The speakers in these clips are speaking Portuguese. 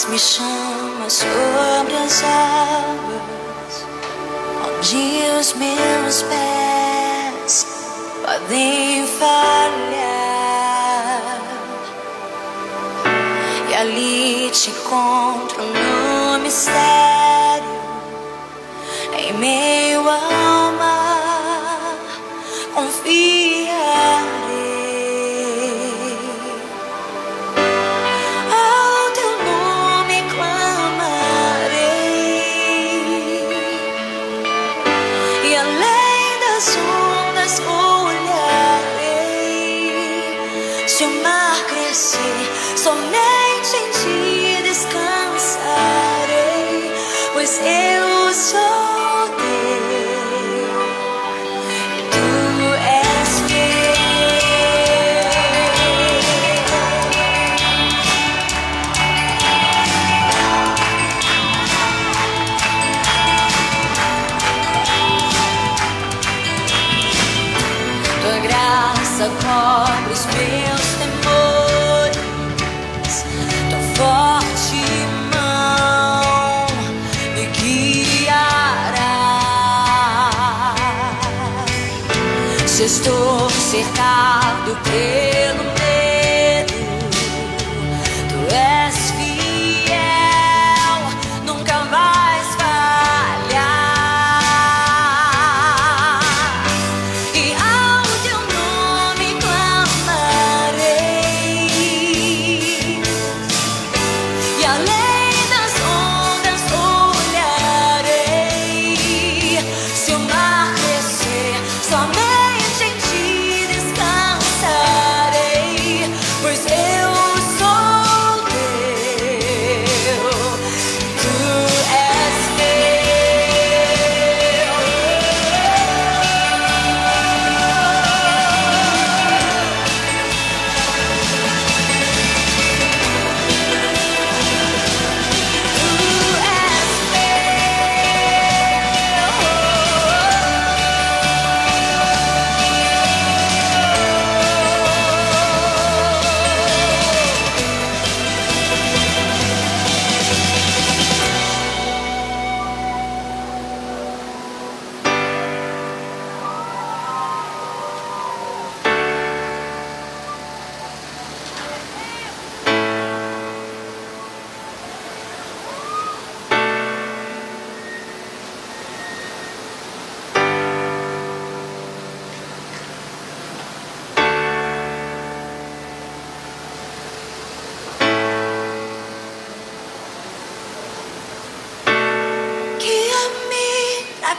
me chama sobre as águas, onde os meus pés podem falhar, e ali te encontro no mistério, em meio ao mar, confiarei. Ao teu nome clamarei, e além das ondas olharei. Se o mar crescer, somente em ti descansarei, pois eu sou cobre os meus temores, tua forte mão me guiará. Se estou cercado pelo medo, tu és fiel, nunca vais falhar. E ao teu nome clamarei, e além das ondas olharei. Se o mar crescer, somente em ti descansarei, pois eu sou teu, tu és meu.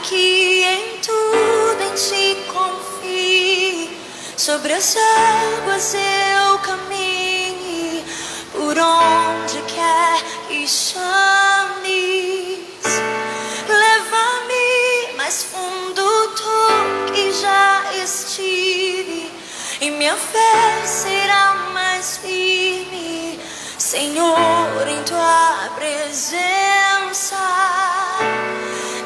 Que em tudo em ti confie, sobre as águas eu caminhe, por onde quer que chames. Leva-me mais fundo do que já estive, e minha fé será mais firme, Senhor, em tua presença.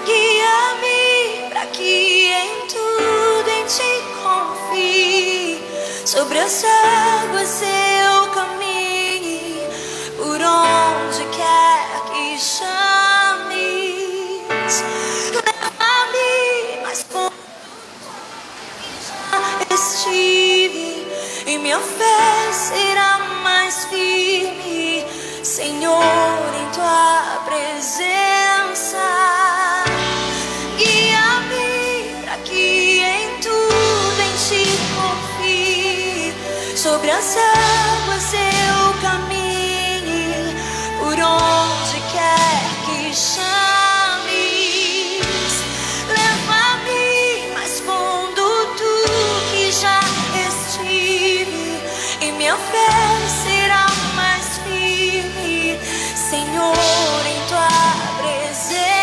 Guia-me para que em tudo em ti confie, sobre as águas eu caminhe, por onde quer que chames. Leva-me mais fundo que já estive, e minha fé será mais firme, Senhor, em tua presença. Guia-me para que em tudo em ti confie, sobre as águas eu caminhe, por onde quer que chames. Leva-me mais fundo do que já estive, e minha fé será mais firme, Senhor, em tua presença.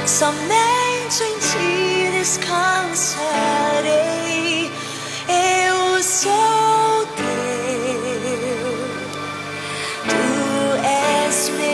somente em ti descansarei. Eu sou teu, tu és meu.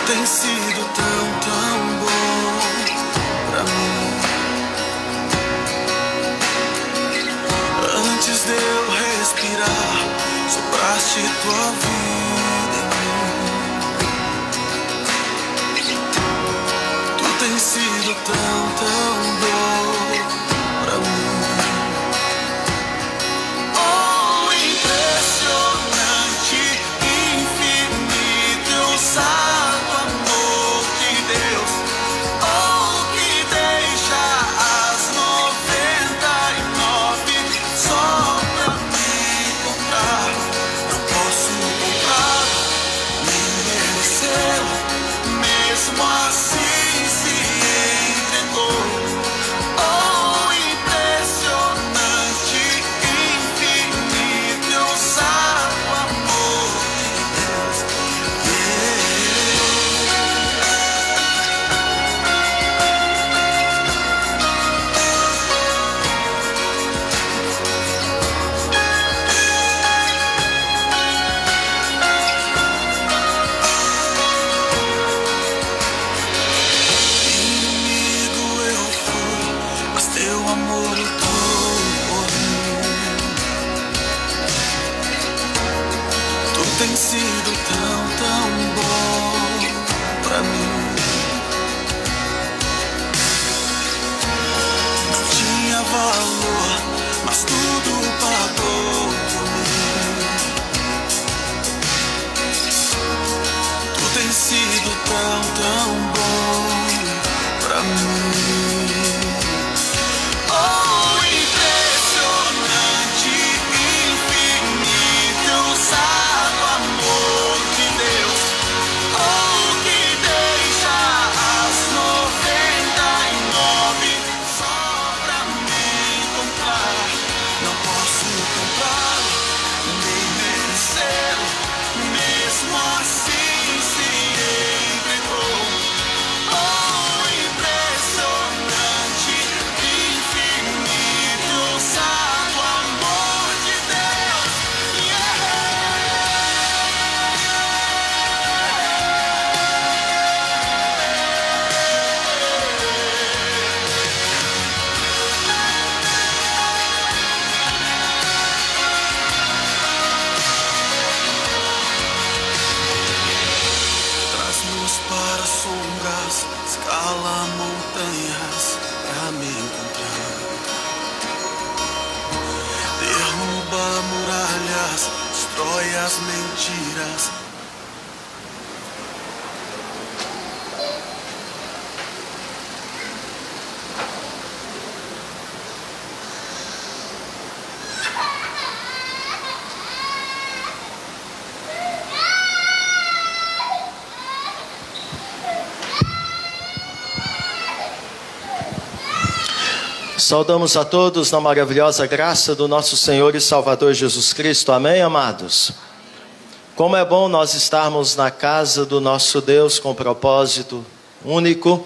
Tem sido tão, tão bom pra mim. Antes de eu respirar, sopraste tua vida em mim. Tu tens sido tão, tão bom pra mim. Oh, impressionante, infinito, eu sábio amor de Deus. Oh, que deixa as 99 só pra me comprar. Não posso comprar nem merecer, mesmo assim se entregou. Oh, impressionante, infinito, eu sábio amor de Deus. Inimigo eu fui, mas teu amor lutou por mim. Tu tens sido tão, tão bom pra mim. Não tinha valor, mas tudo pagou por mim. Tu tens sido tão, tão bom pra mim. Oh, impressionante, infinito, eu sábio amor de Deus. Oh, que deixa as 99 só pra me comprar. Não posso comprar nem merecer, mesmo assim se entregou. Oh, impressionante, infinito, sábio amor de Deus. Traz luz para sombras, escala montanhas pra me encontrar. Derruba muralhas, destrói as mentiras. Saudamos a todos na maravilhosa graça do nosso Senhor e Salvador Jesus Cristo. Amém, amados? Como é bom nós estarmos na casa do nosso Deus com propósito único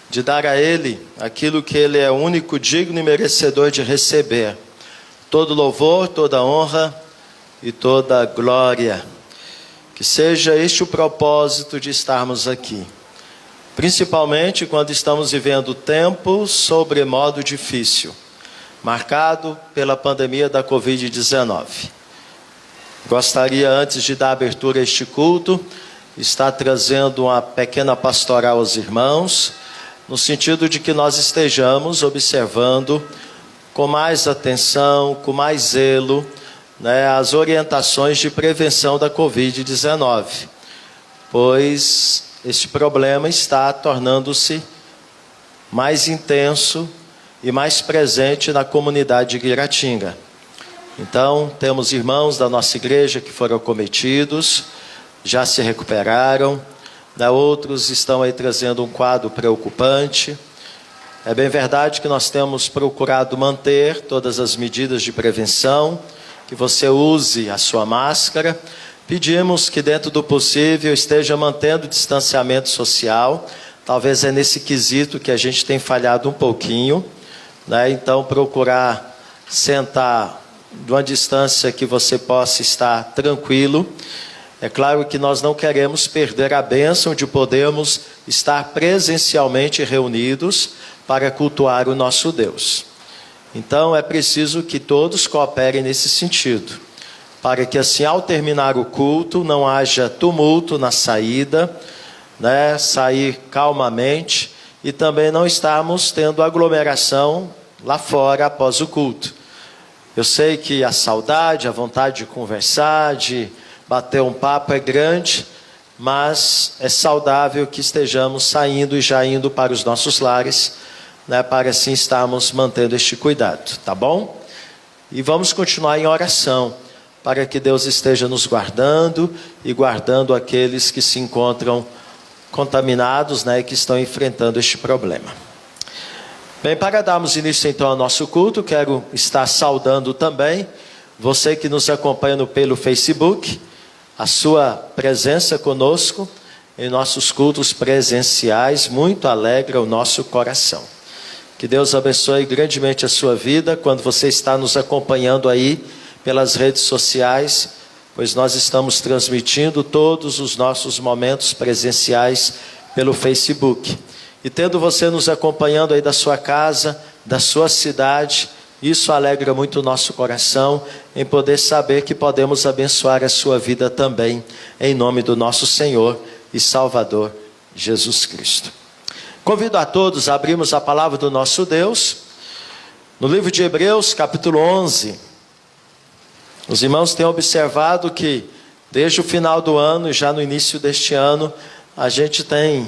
de dar a Ele aquilo que Ele é único, digno e merecedor de receber. Todo louvor, toda honra e toda glória. Que seja este o propósito de estarmos aqui. Principalmente quando estamos vivendo tempo sobremodo difícil, marcado pela pandemia da Covid-19. Gostaria, antes de dar abertura a este culto, estar trazendo uma pequena pastoral aos irmãos, no sentido de que nós estejamos observando com mais atenção, com mais zelo, as orientações de prevenção da Covid-19, pois este problema está tornando-se mais intenso e mais presente na comunidade de Guiratinga. Então, temos irmãos da nossa igreja que foram acometidos, já se recuperaram, outros estão aí trazendo um quadro preocupante. É bem verdade que nós temos procurado manter todas as medidas de prevenção, que você use a sua máscara. Pedimos que dentro do possível esteja mantendo o distanciamento social. Talvez é nesse quesito que a gente tem falhado um pouquinho, Então procurar sentar de uma distância que você possa estar tranquilo. É claro que nós não queremos perder a bênção de podermos estar presencialmente reunidos para cultuar o nosso Deus. Então é preciso que todos cooperem nesse sentido, para que assim, ao terminar o culto, não haja tumulto na saída, sair calmamente, e também não estarmos tendo aglomeração lá fora após o culto. Eu sei que a saudade, a vontade de conversar, de bater um papo é grande, mas é saudável que estejamos saindo e já indo para os nossos lares, para assim estarmos mantendo este cuidado, tá bom? E vamos continuar em oração, para que Deus esteja nos guardando e guardando aqueles que se encontram contaminados, e que estão enfrentando este problema. Bem, para darmos início então ao nosso culto, quero estar saudando também você que nos acompanha pelo Facebook, a sua presença conosco em nossos cultos presenciais, muito alegra o nosso coração. Que Deus abençoe grandemente a sua vida quando você está nos acompanhando aí pelas redes sociais, pois nós estamos transmitindo todos os nossos momentos presenciais pelo Facebook. E tendo você nos acompanhando aí da sua casa, da sua cidade, isso alegra muito o nosso coração, em poder saber que podemos abençoar a sua vida também, em nome do nosso Senhor e Salvador Jesus Cristo. Convido a todos a abrirmos a palavra do nosso Deus, no livro de Hebreus, capítulo 11. Os irmãos têm observado que, desde o final do ano e já no início deste ano, a gente tem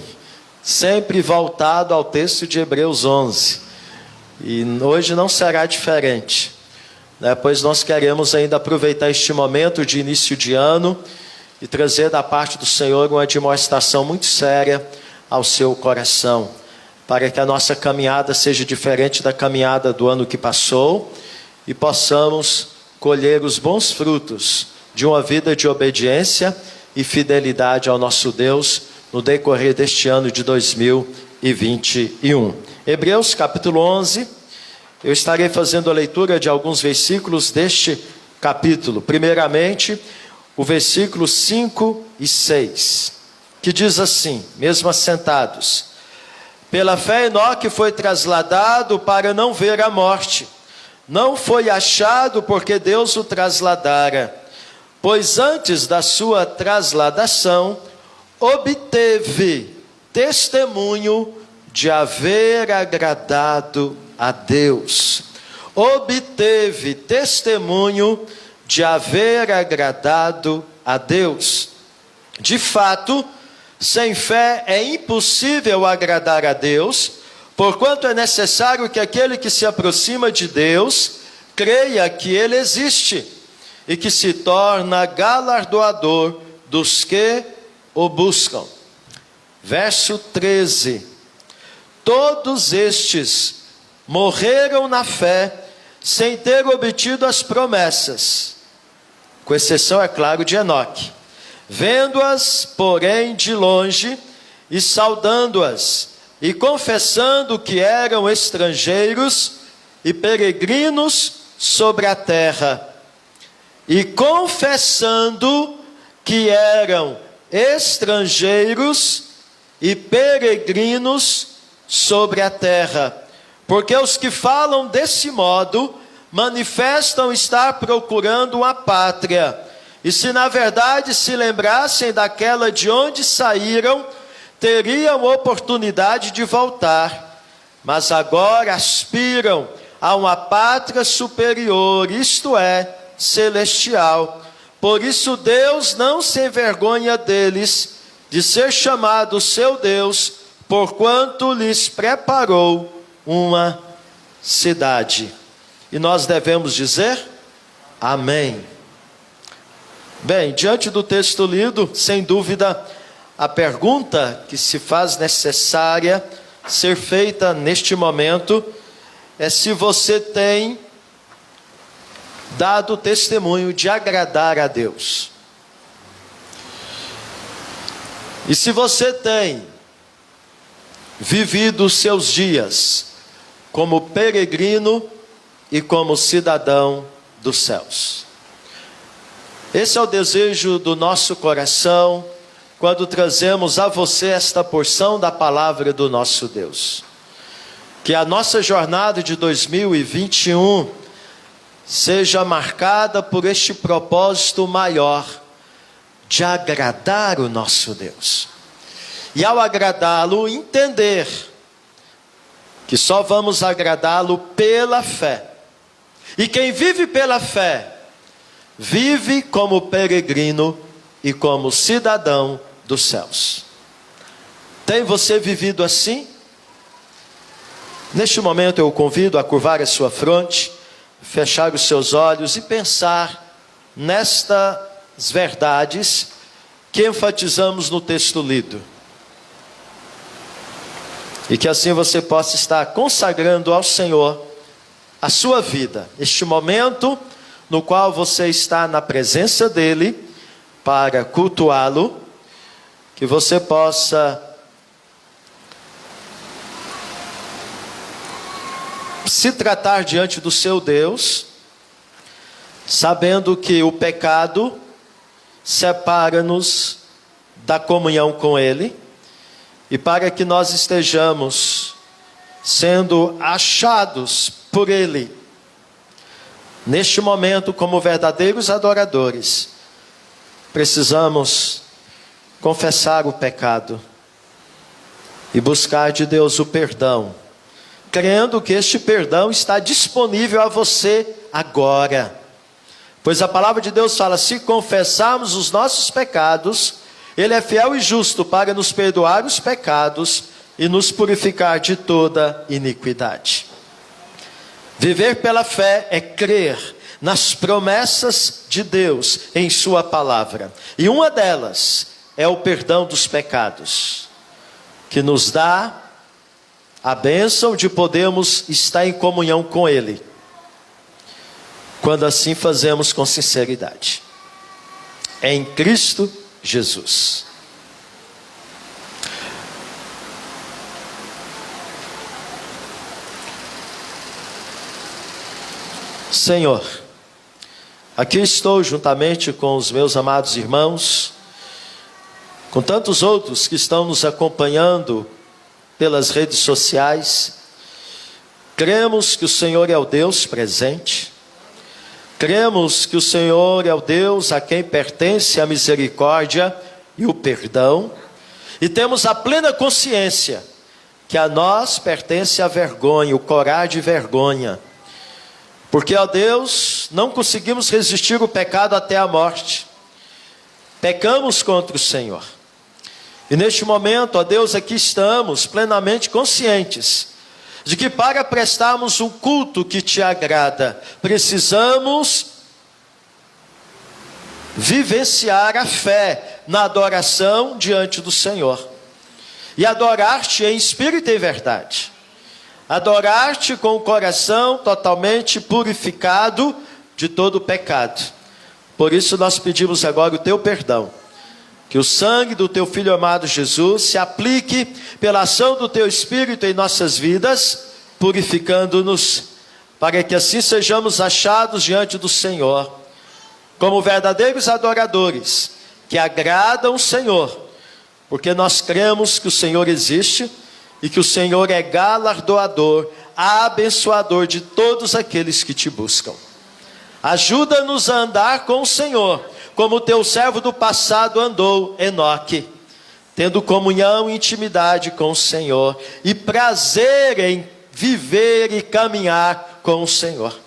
sempre voltado ao texto de Hebreus 11. E hoje não será diferente, pois nós queremos ainda aproveitar este momento de início de ano e trazer da parte do Senhor uma admoestação muito séria ao seu coração, para que a nossa caminhada seja diferente da caminhada do ano que passou e possamos colher os bons frutos de uma vida de obediência e fidelidade ao nosso Deus no decorrer deste ano de 2021. Hebreus capítulo 11, eu estarei fazendo a leitura de alguns versículos deste capítulo. Primeiramente, o versículo 5 e 6, que diz assim, mesmo assentados: pela fé Enoque foi trasladado para não ver a morte. Não foi achado porque Deus o trasladara, pois antes da sua trasladação, obteve testemunho de haver agradado a Deus. Obteve testemunho de haver agradado a Deus. De fato, sem fé é impossível agradar a Deus, porquanto é necessário que aquele que se aproxima de Deus creia que Ele existe e que se torna galardoador dos que o buscam. Verso 13: todos estes morreram na fé, sem ter obtido as promessas, com exceção, é claro, de Enoque. Vendo-as, porém, de longe, e saudando-as, e confessando que eram estrangeiros e peregrinos sobre a terra. E confessando que eram estrangeiros e peregrinos sobre a terra. Porque os que falam desse modo manifestam estar procurando uma pátria. E se na verdade se lembrassem daquela de onde saíram, teriam oportunidade de voltar. Mas agora aspiram a uma pátria superior, isto é, celestial. Por isso Deus não se envergonha deles, de ser chamado seu Deus, porquanto lhes preparou uma cidade. E nós devemos dizer amém. Bem, diante do texto lido, sem dúvida, a pergunta que se faz necessária ser feita neste momento é se você tem dado testemunho de agradar a Deus. E se você tem vivido os seus dias como peregrino e como cidadão dos céus. Esse é o desejo do nosso coração quando trazemos a você esta porção da palavra do nosso Deus. Que a nossa jornada de 2021 seja marcada por este propósito maior de agradar o nosso Deus. E ao agradá-lo, entender que só vamos agradá-lo pela fé. E quem vive pela fé, vive como peregrino e como cidadão dos céus. Tem você vivido assim? Neste momento eu o convido a curvar a sua fronte, fechar os seus olhos e pensar nestas verdades que enfatizamos no texto lido. E que assim você possa estar consagrando ao Senhor a sua vida, este momento no qual você está na presença dEle para cultuá-lo, que você possa se tratar diante do seu Deus, sabendo que o pecado separa-nos da comunhão com Ele, e para que nós estejamos sendo achados por Ele, neste momento como verdadeiros adoradores, precisamos confessar o pecado e buscar de Deus o perdão, crendo que este perdão está disponível a você agora. Pois a palavra de Deus fala: se confessarmos os nossos pecados, Ele é fiel e justo para nos perdoar os pecados e nos purificar de toda iniquidade. Viver pela fé é crer nas promessas de Deus em sua palavra. E uma delas é o perdão dos pecados, que nos dá a bênção de podermos estar em comunhão com Ele, quando assim fazemos com sinceridade, em Cristo Jesus. Senhor, aqui estou juntamente com os meus amados irmãos, com tantos outros que estão nos acompanhando pelas redes sociais. Cremos que o Senhor é o Deus presente. Cremos que o Senhor é o Deus a quem pertence a misericórdia e o perdão. E temos a plena consciência que a nós pertence a vergonha, o corar de vergonha. Porque, ó Deus, não conseguimos resistir o pecado até a morte. Pecamos contra o Senhor. E neste momento, ó Deus, aqui estamos plenamente conscientes de que para prestarmos um culto que te agrada, precisamos vivenciar a fé na adoração diante do Senhor. E adorar-te em espírito e em verdade. adorar-te com o coração totalmente purificado de todo o pecado. Por isso nós pedimos agora o teu perdão. Que o sangue do teu Filho amado Jesus se aplique pela ação do teu Espírito em nossas vidas, purificando-nos, para que assim sejamos achados diante do Senhor, como verdadeiros adoradores, que agradam o Senhor, porque nós cremos que o Senhor existe e que o Senhor é galardoador, abençoador de todos aqueles que te buscam. Ajuda-nos a andar com o Senhor, como o teu servo do passado andou, Enoque, tendo comunhão e intimidade com o Senhor, e prazer em viver e caminhar com o Senhor.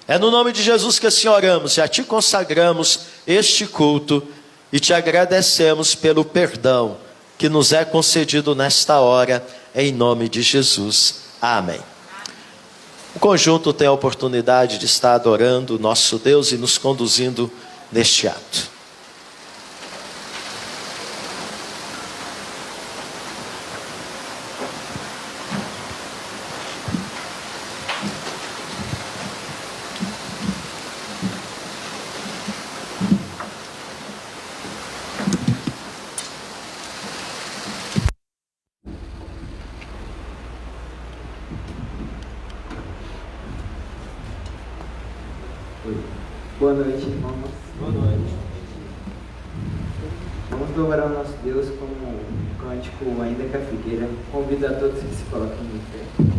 É no nome de Jesus que assim oramos, e a ti consagramos este culto, e te agradecemos pelo perdão que nos é concedido nesta hora, em nome de Jesus. Amém. O conjunto tem a oportunidade de estar adorando o nosso Deus e nos conduzindo neste ato. Boa noite, irmãos. Boa noite. Vamos louvar ao nosso Deus com o cântico Ainda que a Figueira. Convido a todos que se coloquem em pé.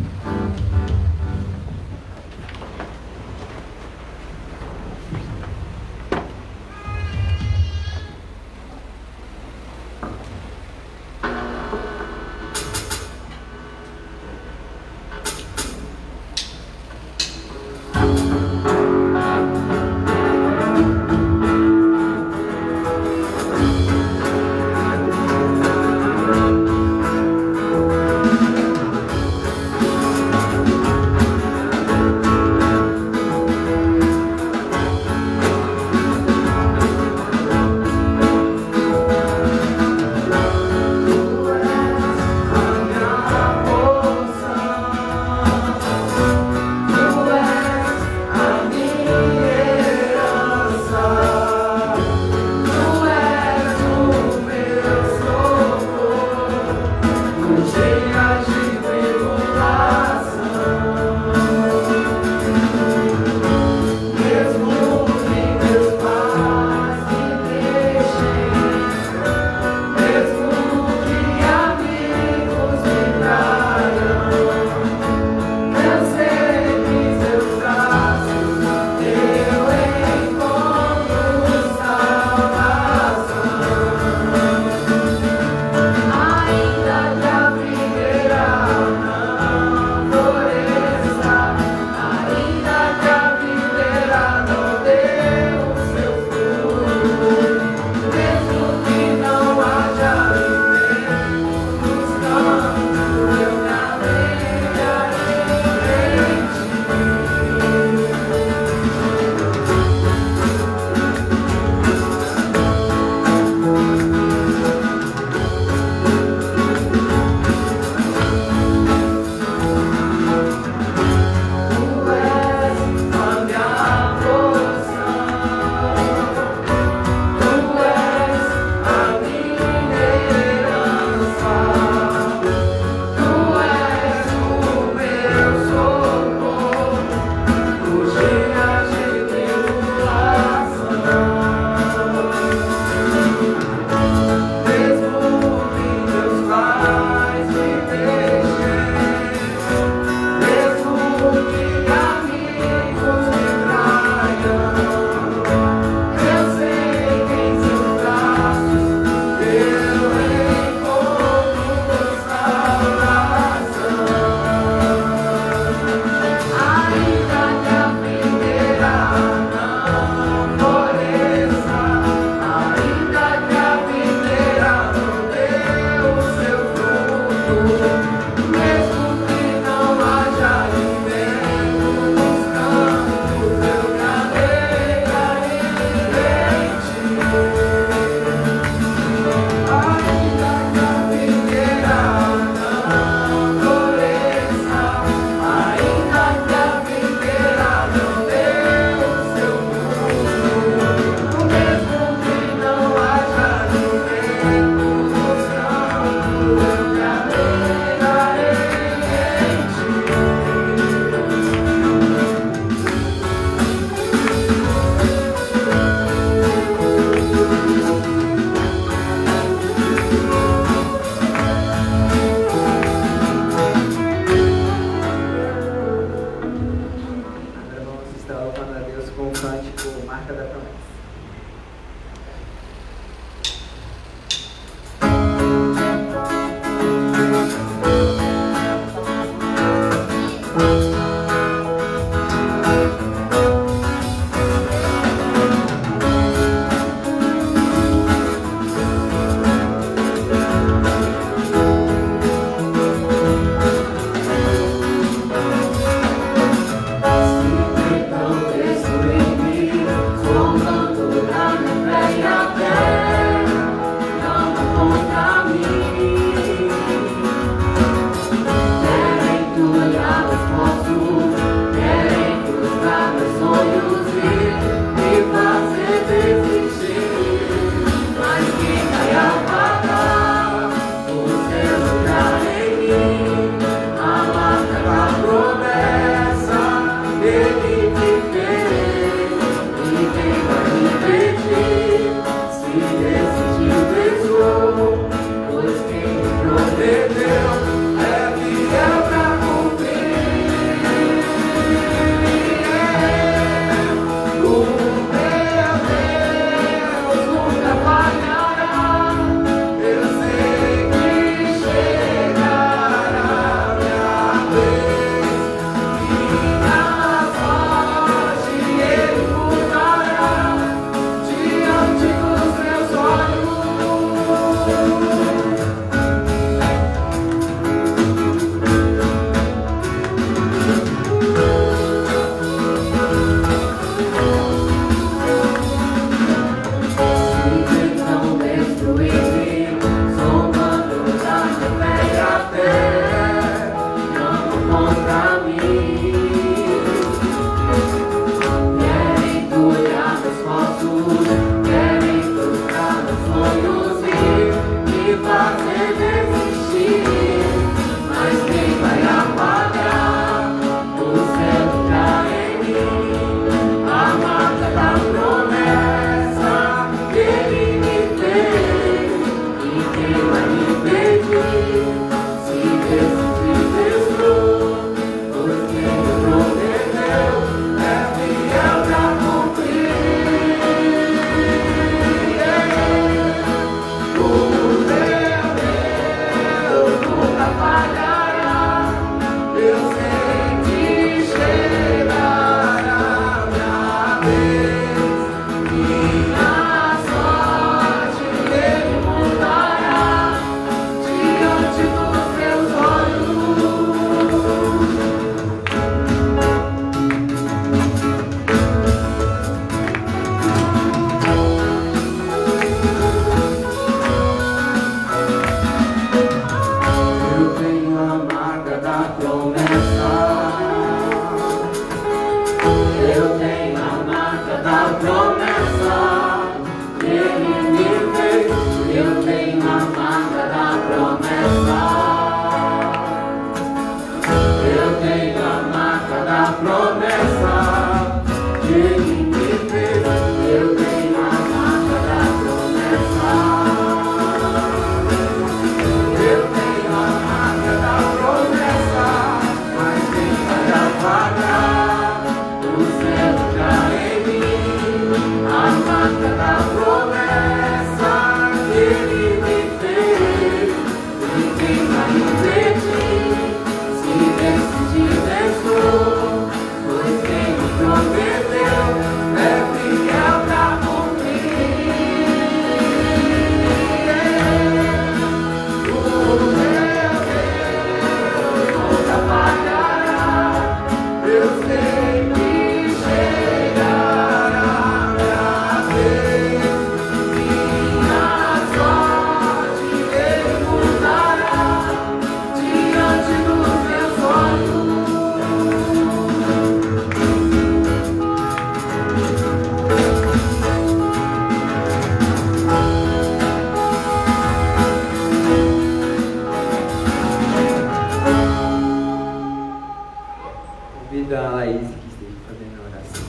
Convido a Laís que esteja fazendo a oração.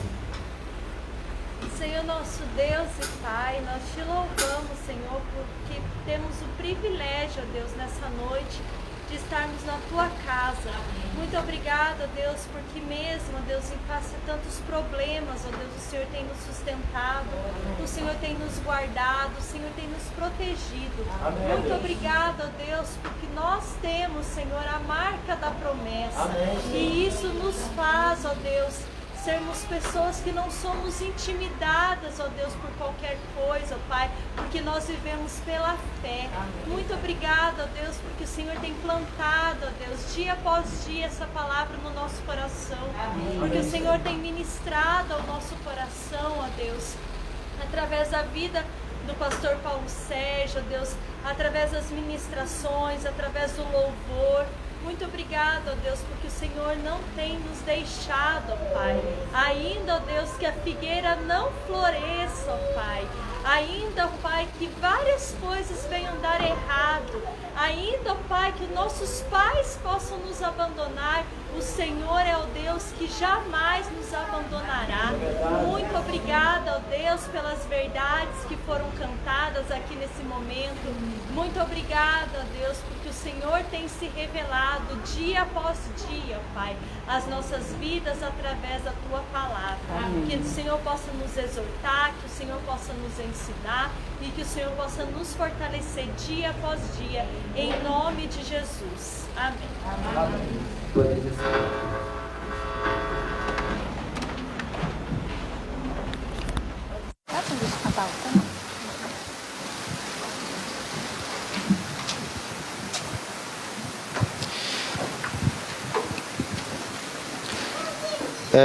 Senhor nosso Deus e Pai, nós te louvamos, Senhor, porque temos o privilégio, ó Deus, nessa noite de estarmos na Tua casa. Muito obrigada, Deus, porque mesmo, ó Deus, em face a tantos problemas, ó Deus, o Senhor tem nos sustentado, o Senhor tem nos guardado, o Senhor tem nos protegido. Amém, Muito Deus. obrigada, ó Deus, porque nós temos, Senhor, a marca da promessa. Amém. E isso nos faz, ó Deus, sermos pessoas que não somos intimidadas, ó Deus, por qualquer coisa, ó Pai, porque nós vivemos pela fé. Muito obrigada, ó Deus, porque o Senhor tem plantado, ó Deus, dia após dia essa palavra no nosso coração. Porque o Senhor tem ministrado ao nosso coração, ó Deus, através da vida do pastor Paulo Sérgio, ó Deus, através das ministrações, através do louvor. Muito obrigada, ó Deus, porque o Senhor não tem nos deixado, ó Pai. Ainda, ó Deus, que a figueira não floresça, ó Pai. Ainda, ó Pai, que várias coisas venham dar errado. Ainda, ó Pai, que nossos pais possam nos abandonar. O Senhor é o Deus que jamais nos abandonará. Muito obrigada, ó Deus, pelas verdades que foram cantadas aqui nesse momento. Muito obrigada, ó Deus, porque o Senhor tem se revelado dia após dia, ó Pai, as nossas vidas através da Tua palavra. Que o Senhor possa nos exortar, que o Senhor possa nos ensinar e que o Senhor possa nos fortalecer dia após dia, em nome de Jesus. Amém. Pode dizer.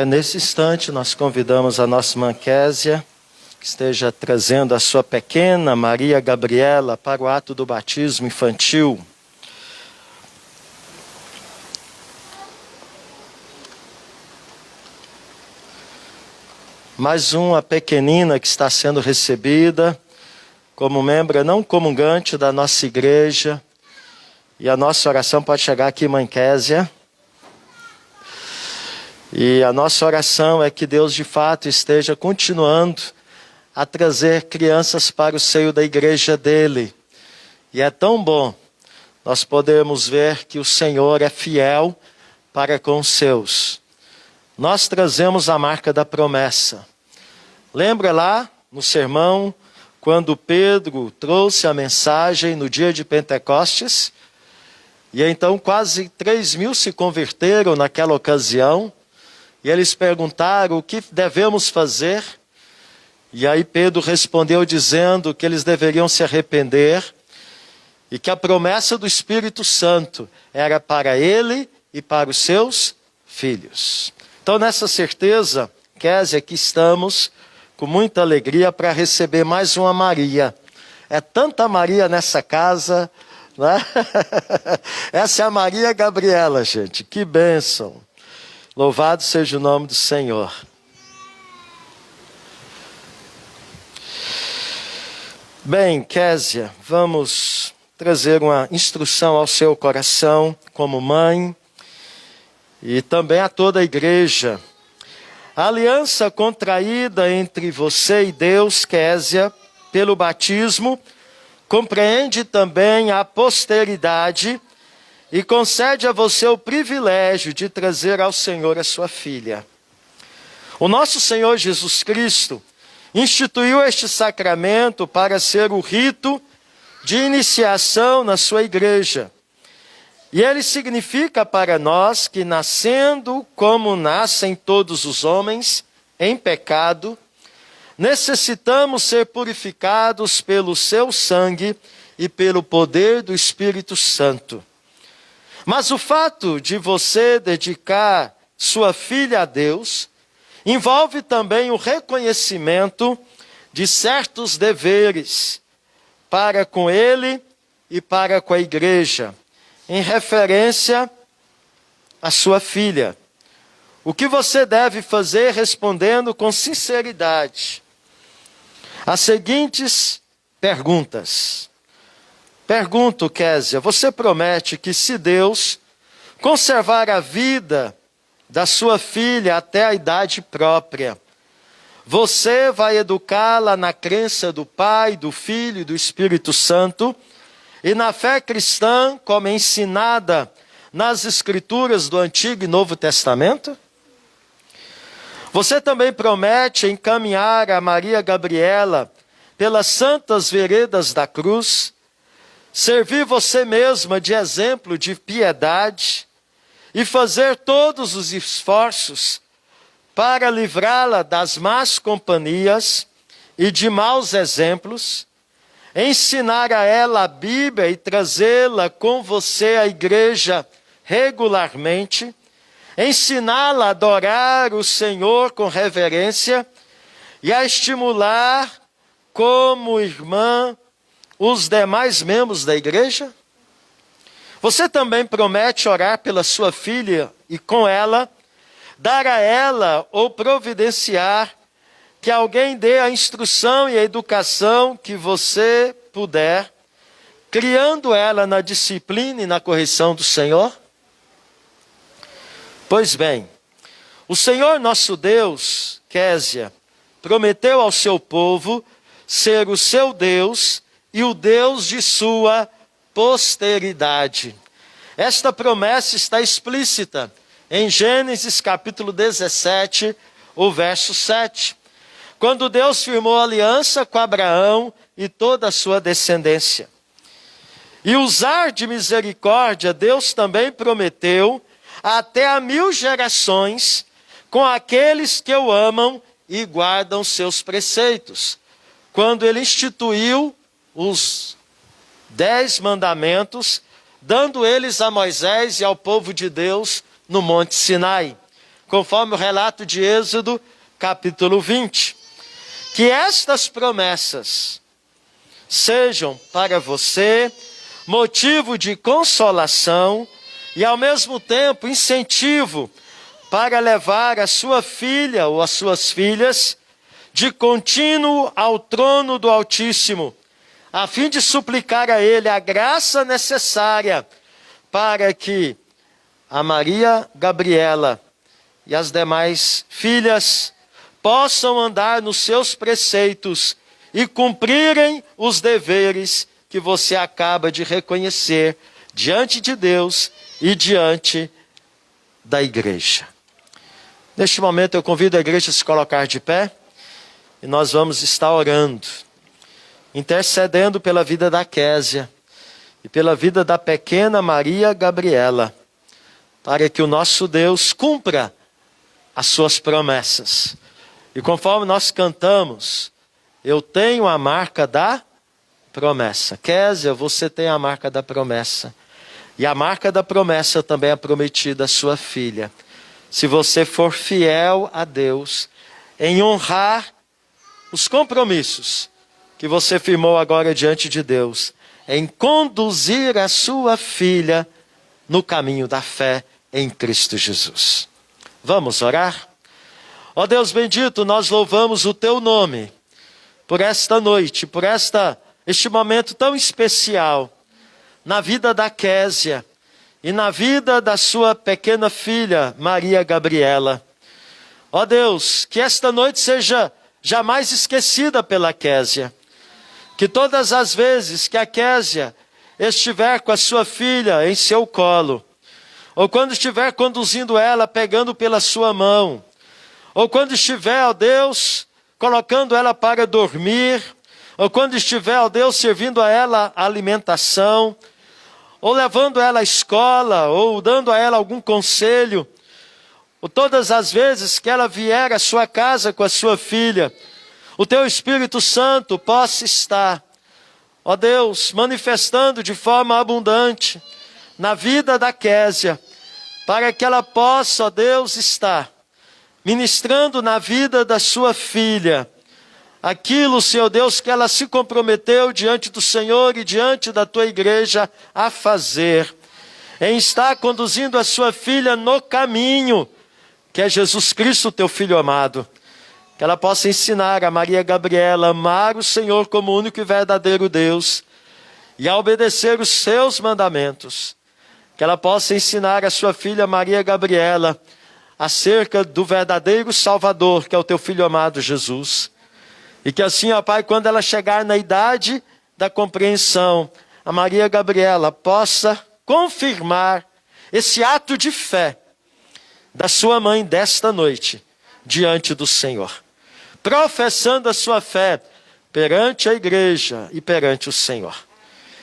Nesse instante, nós convidamos a nossa irmã Késia, que esteja trazendo a sua pequena Maria Gabriela para o ato do batismo infantil. Mais uma pequenina que está sendo recebida como membro não comungante da nossa igreja. E a nossa oração pode chegar aqui, Mãe Késia. E a nossa oração é que Deus de fato esteja continuando a trazer crianças para o seio da igreja dele. E é tão bom nós podemos ver que o Senhor é fiel para com os seus. Nós trazemos a marca da promessa. Lembra lá no sermão, quando Pedro trouxe a mensagem no dia de Pentecostes? E então quase 3.000 se converteram naquela ocasião. E eles perguntaram o que devemos fazer. E aí Pedro respondeu dizendo que eles deveriam se arrepender e que a promessa do Espírito Santo era para ele e para os seus filhos. Então, nessa certeza, Késia, aqui estamos com muita alegria para receber mais uma Maria. É tanta Maria nessa casa, né? Essa é a Maria Gabriela, gente. Que bênção. Louvado seja o nome do Senhor. Bem, Késia, vamos trazer uma instrução ao seu coração como mãe e também a toda a igreja. A aliança contraída entre você e Deus, Késia, pelo batismo, compreende também a posteridade e concede a você o privilégio de trazer ao Senhor a sua filha. O nosso Senhor Jesus Cristo instituiu este sacramento para ser o rito de iniciação na sua igreja. E ele significa para nós que, nascendo como nascem todos os homens, em pecado, necessitamos ser purificados pelo seu sangue e pelo poder do Espírito Santo. Mas o fato de você dedicar sua filha a Deus envolve também o reconhecimento de certos deveres para com ele e para com a igreja, em referência à sua filha. O que você deve fazer respondendo com sinceridade as seguintes perguntas. Pergunto, Késia, você promete que se Deus conservar a vida da sua filha até a idade própria, você vai educá-la na crença do Pai, do Filho e do Espírito Santo e na fé cristã como ensinada nas Escrituras do Antigo e Novo Testamento? Você também promete encaminhar a Maria Gabriela pelas santas veredas da cruz, servir você mesma de exemplo de piedade e fazer todos os esforços para livrá-la das más companhias e de maus exemplos, ensinar a ela a Bíblia e trazê-la com você à igreja regularmente, ensiná-la a adorar o Senhor com reverência e a estimular como irmã os demais membros da igreja? Você também promete orar pela sua filha e com ela dar a ela ou providenciar que alguém dê a instrução e a educação que você puder, criando ela na disciplina e na correção do Senhor? Pois bem, o Senhor nosso Deus, Késia, prometeu ao seu povo ser o seu Deus e o Deus de sua posteridade. Esta promessa está explícita em Gênesis capítulo 17, o verso 7, quando Deus firmou aliança com Abraão e toda a sua descendência. E usar de misericórdia, Deus também prometeu até a 1000 gerações com aqueles que o amam e guardam seus preceitos, quando ele instituiu os 10 mandamentos, dando eles a Moisés e ao povo de Deus no Monte Sinai, conforme o relato de Êxodo, capítulo 20. Que estas promessas sejam para você motivo de consolação e, ao mesmo tempo, incentivo para levar a sua filha ou as suas filhas de contínuo ao trono do Altíssimo, a fim de suplicar a Ele a graça necessária para que a Maria Gabriela e as demais filhas possam andar nos seus preceitos e cumprirem os deveres que você acaba de reconhecer diante de Deus e diante da igreja. Neste momento eu convido a igreja a se colocar de pé e nós vamos estar orando, intercedendo pela vida da Késia e pela vida da pequena Maria Gabriela, para que o nosso Deus cumpra as suas promessas. E conforme nós cantamos, eu tenho a marca da promessa. Késia, você tem a marca da promessa. E a marca da promessa também é prometida à sua filha. Se você for fiel a Deus em honrar os compromissos que você firmou agora diante de Deus, em conduzir a sua filha no caminho da fé em Cristo Jesus. Vamos orar? Ó Deus bendito, nós louvamos o teu nome por esta noite, por este momento tão especial na vida da Késia e na vida da sua pequena filha, Maria Gabriela. Ó Deus, que esta noite seja jamais esquecida pela Késia. Que todas as vezes que a Késia estiver com a sua filha em seu colo, ou quando estiver conduzindo ela, pegando pela sua mão, ou quando estiver, ó Deus, colocando ela para dormir, ou quando estiver, ó Deus, servindo a ela a alimentação, ou levando ela à escola, ou dando a ela algum conselho, ou todas as vezes que ela vier à sua casa com a sua filha, o teu Espírito Santo possa estar, ó Deus, manifestando de forma abundante na vida da Késia, para que ela possa, ó Deus, estar ministrando na vida da sua filha aquilo, Senhor Deus, que ela se comprometeu diante do Senhor e diante da tua igreja a fazer, em estar conduzindo a sua filha no caminho, que é Jesus Cristo, teu Filho amado. Que ela possa ensinar a Maria Gabriela a amar o Senhor como único e verdadeiro Deus e a obedecer os seus mandamentos. Que ela possa ensinar a sua filha Maria Gabriela acerca do verdadeiro Salvador, que é o teu Filho amado Jesus. E que assim, ó Pai, quando ela chegar na idade da compreensão, a Maria Gabriela possa confirmar esse ato de fé da sua mãe desta noite diante do Senhor, professando a sua fé perante a igreja e perante o Senhor.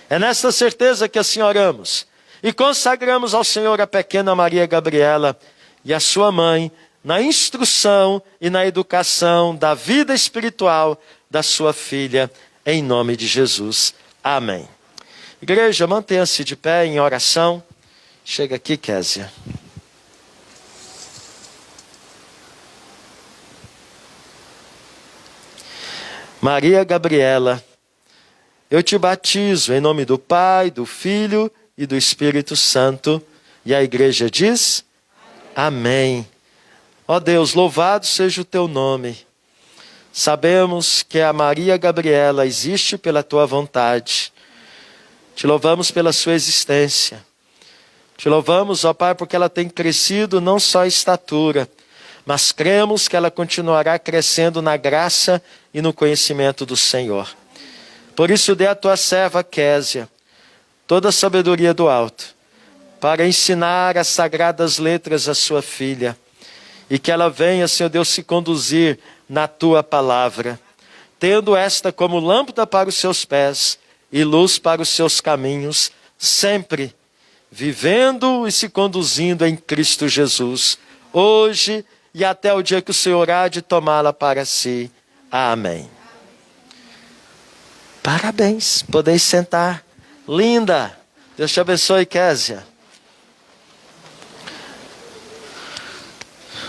É nesta certeza que assim oramos e consagramos ao Senhor a pequena Maria Gabriela e a sua mãe na instrução e na educação da vida espiritual da sua filha, em nome de Jesus. Amém. Igreja, mantenha-se de pé em oração. Chega aqui, Késia. Maria Gabriela, eu te batizo em nome do Pai, do Filho e do Espírito Santo. E a igreja diz: Amém. Ó Deus, louvado seja o teu nome. Sabemos que a Maria Gabriela existe pela tua vontade. Te louvamos pela sua existência. Te louvamos, ó Pai, porque ela tem crescido não só em estatura, mas cremos que ela continuará crescendo na graça e no conhecimento do Senhor. Por isso dê à tua serva Késia toda a sabedoria do alto, para ensinar as sagradas letras à sua filha, e que ela venha, Senhor Deus, se conduzir na tua palavra, tendo esta como lâmpada para os seus pés e luz para os seus caminhos, sempre vivendo e se conduzindo em Cristo Jesus, hoje e até o dia que o Senhor há de tomá-la para si. Amém. Parabéns, podeis sentar. Linda. Deus te abençoe, Késia.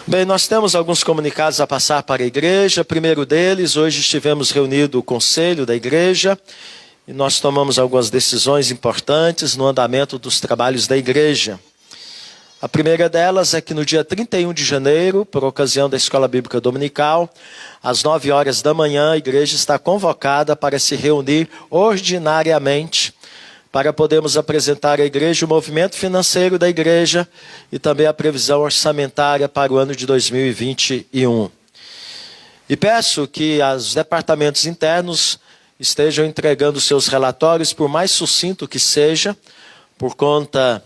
Bem, nós temos alguns comunicados a passar para a igreja. Primeiro deles, hoje estivemos reunido o conselho da igreja e nós tomamos algumas decisões importantes no andamento dos trabalhos da igreja. A primeira delas é que no dia 31 de janeiro, por ocasião da Escola Bíblica Dominical, às 9 horas da manhã, a igreja está convocada para se reunir ordinariamente, para podermos apresentar à igreja o movimento financeiro da igreja e também a previsão orçamentária para o ano de 2021. E peço que os departamentos internos estejam entregando seus relatórios, por mais sucinto que seja, por conta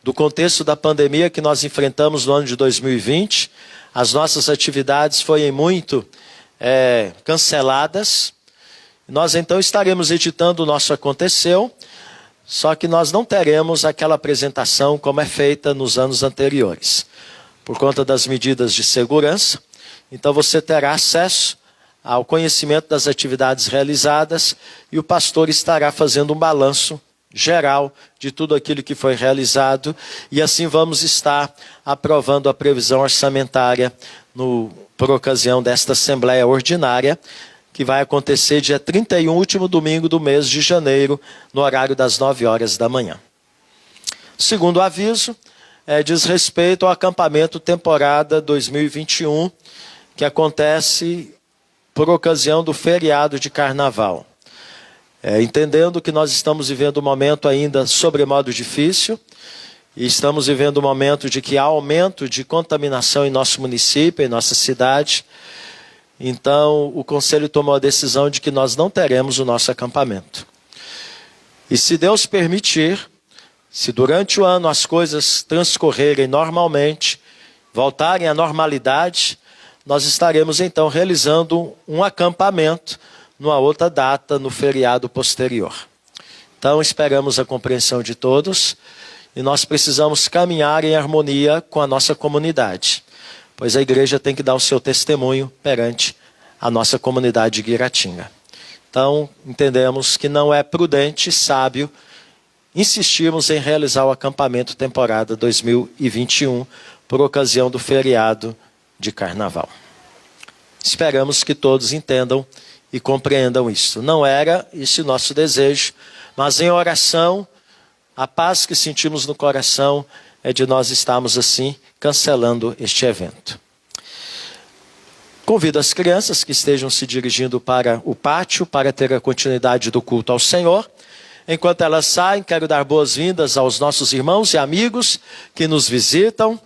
do contexto da pandemia que nós enfrentamos no ano de 2020. As nossas atividades foram muito canceladas. Nós então estaremos editando o nosso Aconteceu, só que nós não teremos aquela apresentação como é feita nos anos anteriores, por conta das medidas de segurança. Então você terá acesso ao conhecimento das atividades realizadas e o pastor estará fazendo um balanço geral de tudo aquilo que foi realizado, e assim vamos estar aprovando a previsão orçamentária por ocasião desta Assembleia Ordinária, que vai acontecer dia 31, último domingo do mês de janeiro, no horário das 9 horas da manhã. Segundo aviso, diz respeito ao acampamento temporada 2021, que acontece por ocasião do feriado de Carnaval. Entendendo que nós estamos vivendo um momento ainda sobremodo difícil, e estamos vivendo um momento de que há aumento de contaminação em nosso município, em nossa cidade. Então, o Conselho tomou a decisão de que nós não teremos o nosso acampamento. E se Deus permitir, se durante o ano as coisas transcorrerem normalmente, voltarem à normalidade, nós estaremos então realizando um acampamento numa outra data, no feriado posterior. Então, esperamos a compreensão de todos, e nós precisamos caminhar em harmonia com a nossa comunidade, pois a igreja tem que dar o seu testemunho perante a nossa comunidade de Guiratinga. Então, entendemos que não é prudente e sábio insistirmos em realizar o acampamento temporada 2021 por ocasião do feriado de Carnaval. Esperamos que todos entendam e compreendam isso. Não era esse o nosso desejo, mas em oração, a paz que sentimos no coração é de nós estarmos assim cancelando este evento. Convido as crianças que estejam se dirigindo para o pátio para ter a continuidade do culto ao Senhor. Enquanto elas saem, quero dar boas-vindas aos nossos irmãos e amigos que nos visitam.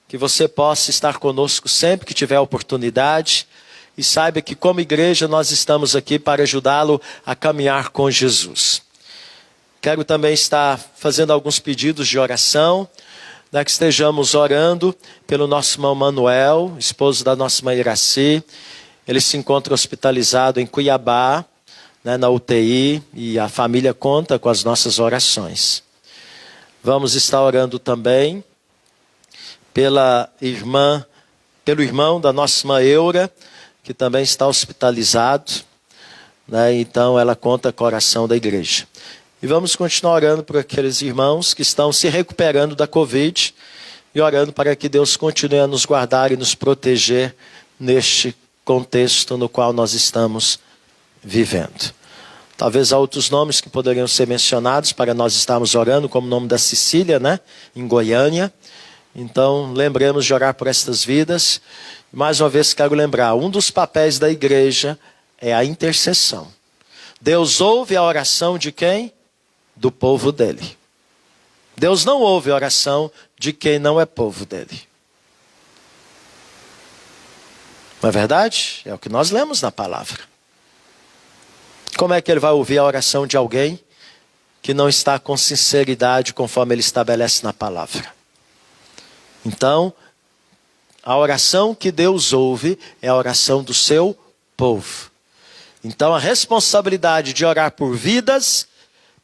Que você possa estar conosco sempre que tiver oportunidade. E saiba que como igreja nós estamos aqui para ajudá-lo a caminhar com Jesus. Quero também estar fazendo alguns pedidos de oração, que estejamos orando pelo nosso irmão Manuel, esposo da nossa irmã Iraci. Ele se encontra hospitalizado em Cuiabá, na UTI, e a família conta com as nossas orações. Vamos estar orando também pelo irmão da nossa irmã Eura, que também está hospitalizado, então ela conta com a oração da igreja. E vamos continuar orando por aqueles irmãos que estão se recuperando da Covid e orando para que Deus continue a nos guardar e nos proteger neste contexto no qual nós estamos vivendo. Talvez há outros nomes que poderiam ser mencionados para nós estarmos orando, como o nome da Cecília, em Goiânia. Então, lembremos de orar por estas vidas. Mais uma vez, quero lembrar, um dos papéis da igreja é a intercessão. Deus ouve a oração de quem? Do povo dele. Deus não ouve a oração de quem não é povo dele. Não é verdade? É o que nós lemos na palavra. Como é que ele vai ouvir a oração de alguém que não está com sinceridade conforme ele estabelece na palavra? Então, a oração que Deus ouve é a oração do seu povo. Então, a responsabilidade de orar por vidas,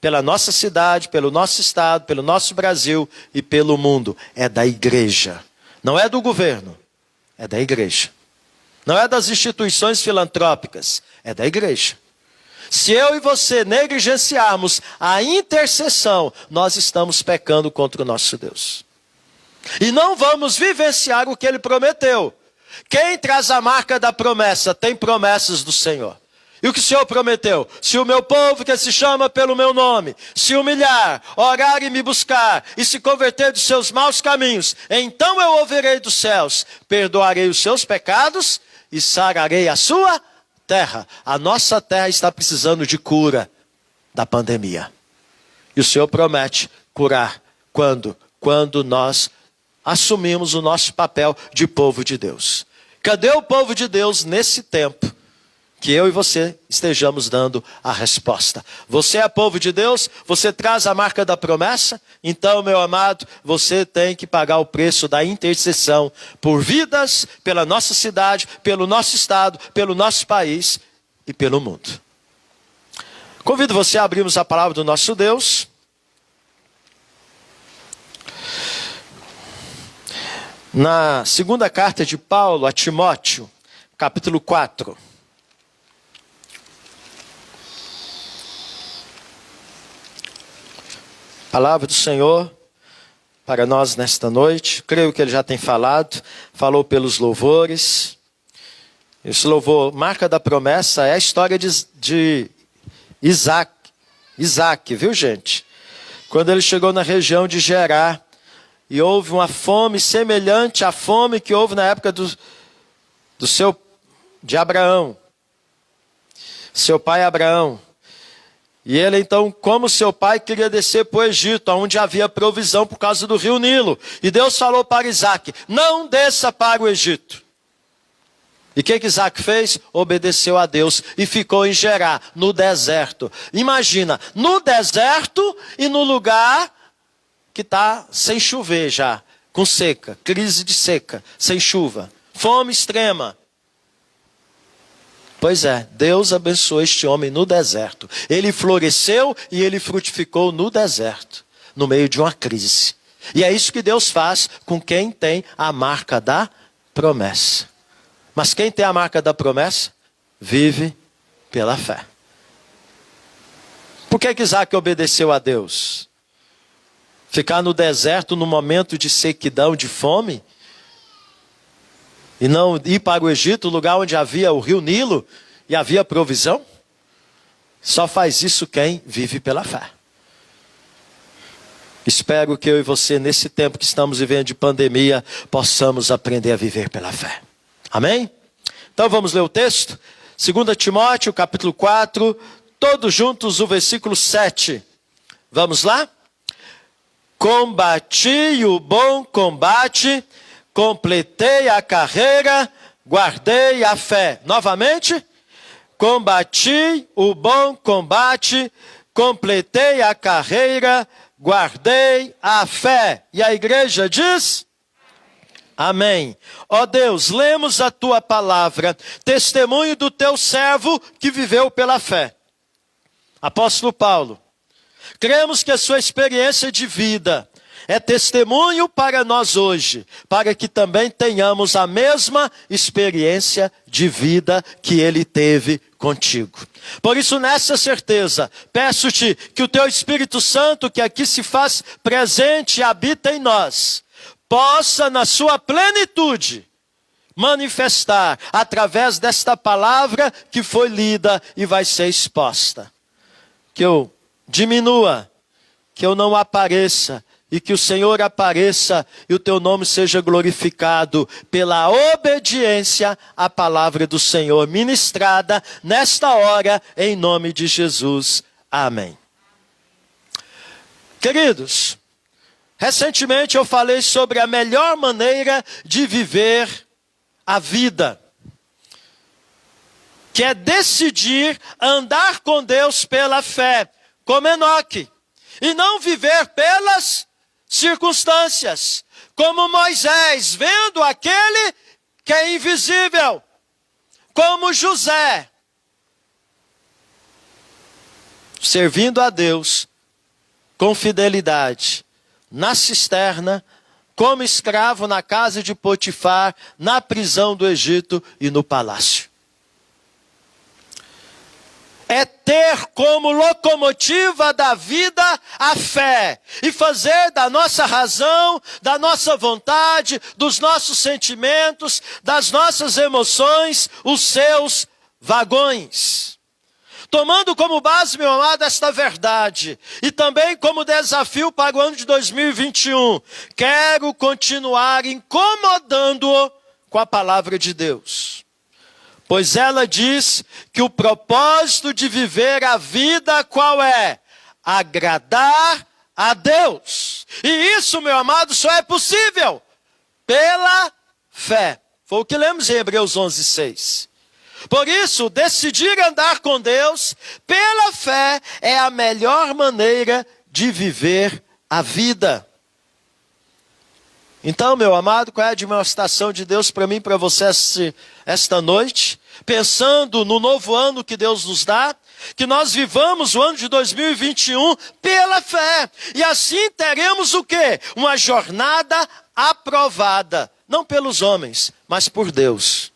pela nossa cidade, pelo nosso estado, pelo nosso Brasil e pelo mundo, é da igreja. Não é do governo, é da igreja. Não é das instituições filantrópicas, é da igreja. Se eu e você negligenciarmos a intercessão, nós estamos pecando contra o nosso Deus. E não vamos vivenciar o que ele prometeu. Quem traz a marca da promessa tem promessas do Senhor. E o que o Senhor prometeu? Se o meu povo que se chama pelo meu nome, se humilhar, orar e me buscar, e se converter dos seus maus caminhos, então eu ouvirei dos céus, perdoarei os seus pecados e sararei a sua terra. A nossa terra está precisando de cura da pandemia. E o Senhor promete curar. Quando? Quando nós assumimos o nosso papel de povo de Deus. Cadê o povo de Deus nesse tempo? Que eu e você estejamos dando a resposta. Você é povo de Deus? Você traz a marca da promessa? Então, meu amado, você tem que pagar o preço da intercessão por vidas, pela nossa cidade, pelo nosso estado, pelo nosso país e pelo mundo. Convido você a abrirmos a palavra do nosso Deus. Na segunda carta de Paulo a Timóteo, capítulo 4. Palavra do Senhor para nós nesta noite. Creio que Ele já tem falou pelos louvores. Esse louvor, marca da promessa, é a história de Isaac, viu gente? Quando ele chegou na região de Gerar, e houve uma fome semelhante à fome que houve na época de Abraão. Seu pai Abraão. E ele então, como seu pai, queria descer para o Egito, onde havia provisão por causa do rio Nilo. E Deus falou para Isaac, não desça para o Egito. E o que Isaac fez? Obedeceu a Deus e ficou em Gerar, no deserto. Imagina, no deserto e no lugar que está sem chover já, com seca, crise de seca, sem chuva, fome extrema. Pois é, Deus abençoou este homem no deserto. Ele floresceu e ele frutificou no deserto, no meio de uma crise. E é isso que Deus faz com quem tem a marca da promessa. Mas quem tem a marca da promessa, vive pela fé. Por que Isaac obedeceu a Deus? Ficar no deserto no momento de sequidão, de fome? E não ir para o Egito, lugar onde havia o rio Nilo e havia provisão? Só faz isso quem vive pela fé. Espero que eu e você, nesse tempo que estamos vivendo de pandemia, possamos aprender a viver pela fé. Amém? Então vamos ler o texto? 2 Timóteo, capítulo 4, todos juntos o versículo 7. Vamos lá? Combati o bom combate, completei a carreira, guardei a fé. Novamente, combati o bom combate, completei a carreira, guardei a fé. E a igreja diz? Amém. Ó Deus, lemos a tua palavra, testemunho do teu servo que viveu pela fé. Apóstolo Paulo, cremos que a sua experiência de vida é testemunho para nós hoje, para que também tenhamos a mesma experiência de vida que ele teve contigo. Por isso, nessa certeza, peço-te que o teu Espírito Santo, que aqui se faz presente e habita em nós, possa na sua plenitude manifestar através desta palavra que foi lida e vai ser exposta. Que eu diminua, que eu não apareça, e que o Senhor apareça e o teu nome seja glorificado pela obediência à palavra do Senhor ministrada nesta hora, em nome de Jesus. Amém. Queridos, recentemente eu falei sobre a melhor maneira de viver a vida, que é decidir andar com Deus pela fé, como Enoque, e não viver pelas circunstâncias, como Moisés, vendo aquele que é invisível, como José, servindo a Deus com fidelidade, na cisterna, como escravo na casa de Potifar, na prisão do Egito e no palácio. É ter como locomotiva da vida a fé. E fazer da nossa razão, da nossa vontade, dos nossos sentimentos, das nossas emoções, os seus vagões. Tomando como base, meu amado, esta verdade, e também como desafio para o ano de 2021, quero continuar incomodando-o com a palavra de Deus. Pois ela diz que o propósito de viver a vida qual é? Agradar a Deus. E isso, meu amado, só é possível pela fé. Foi o que lemos em Hebreus 11:6. Por isso, decidir andar com Deus pela fé é a melhor maneira de viver a vida. Então, meu amado, qual é a demonstração de Deus para mim e para você esta noite? Pensando no novo ano que Deus nos dá, que nós vivamos o ano de 2021 pela fé. E assim teremos o quê? Uma jornada aprovada, não pelos homens, mas por Deus.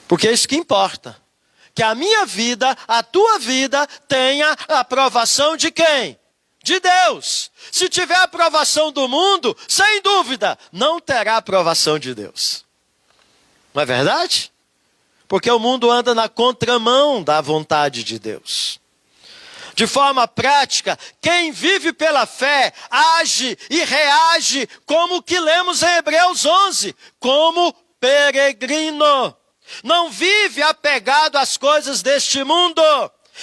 Porque é isso que importa. Que a minha vida, a tua vida, tenha a aprovação de quem? De Deus. Se tiver a aprovação do mundo, sem dúvida, não terá a aprovação de Deus. Não é verdade? Porque o mundo anda na contramão da vontade de Deus. De forma prática, quem vive pela fé, age e reage como o que lemos em Hebreus 11, como peregrino. Não vive apegado às coisas deste mundo.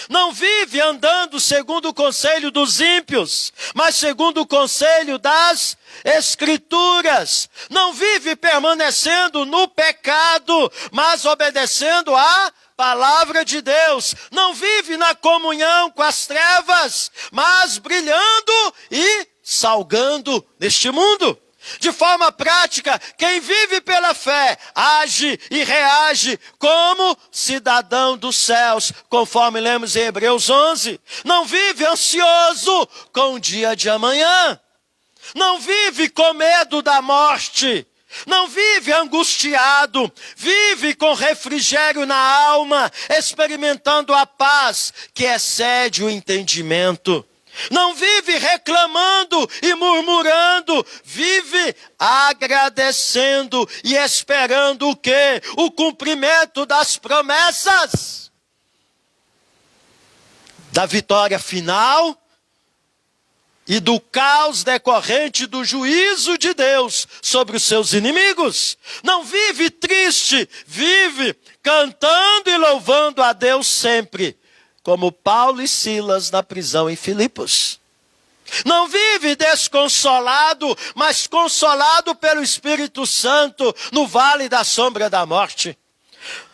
Não vive andando segundo o conselho dos ímpios, mas segundo o conselho das Escrituras. Não vive permanecendo no pecado, mas obedecendo à palavra de Deus. Não vive na comunhão com as trevas, mas brilhando e salgando neste mundo. De forma prática, quem vive pela fé, age e reage como cidadão dos céus, conforme lemos em Hebreus 11. Não vive ansioso com o dia de amanhã. Não vive com medo da morte. Não vive angustiado. Vive com refrigério na alma, experimentando a paz que excede o entendimento. Não vive reclamando e murmurando, vive agradecendo e esperando o quê? O cumprimento das promessas da vitória final e do caos decorrente do juízo de Deus sobre os seus inimigos. Não vive triste, vive cantando e louvando a Deus sempre, como Paulo e Silas na prisão em Filipos. Não vive desconsolado, mas consolado pelo Espírito Santo no vale da sombra da morte.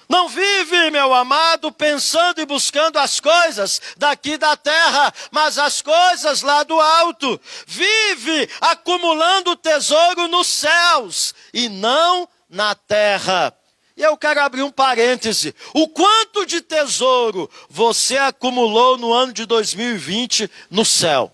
Não vive, meu amado, pensando e buscando as coisas daqui da terra, mas as coisas lá do alto. Vive acumulando tesouro nos céus e não na terra. E eu quero abrir um parêntese. O quanto de tesouro você acumulou no ano de 2020 no céu?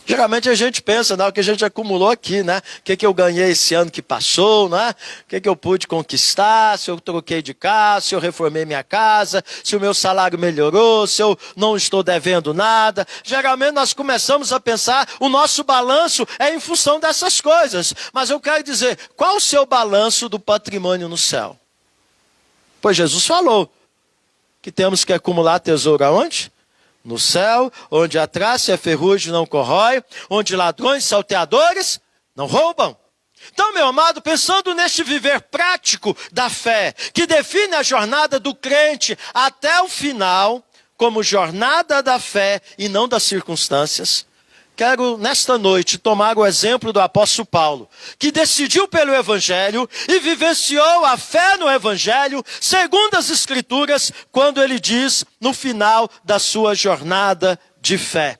Geralmente a gente pensa, o que a gente acumulou aqui, né? O que eu ganhei esse ano que passou, né? O que eu pude conquistar, se eu troquei de casa, se eu reformei minha casa, se o meu salário melhorou, se eu não estou devendo nada. Geralmente nós começamos a pensar, o nosso balanço é em função dessas coisas. Mas eu quero dizer, qual o seu balanço do patrimônio no céu? Pois Jesus falou que temos que acumular tesouro aonde? No céu, onde a traça e a ferrugem não corrói, onde ladrões e salteadores não roubam. Então, meu amado, pensando neste viver prático da fé, que define a jornada do crente até o final, como jornada da fé e não das circunstâncias, quero, nesta noite, tomar o exemplo do apóstolo Paulo, que decidiu pelo Evangelho e vivenciou a fé no Evangelho, segundo as Escrituras, quando ele diz, no final da sua jornada de fé: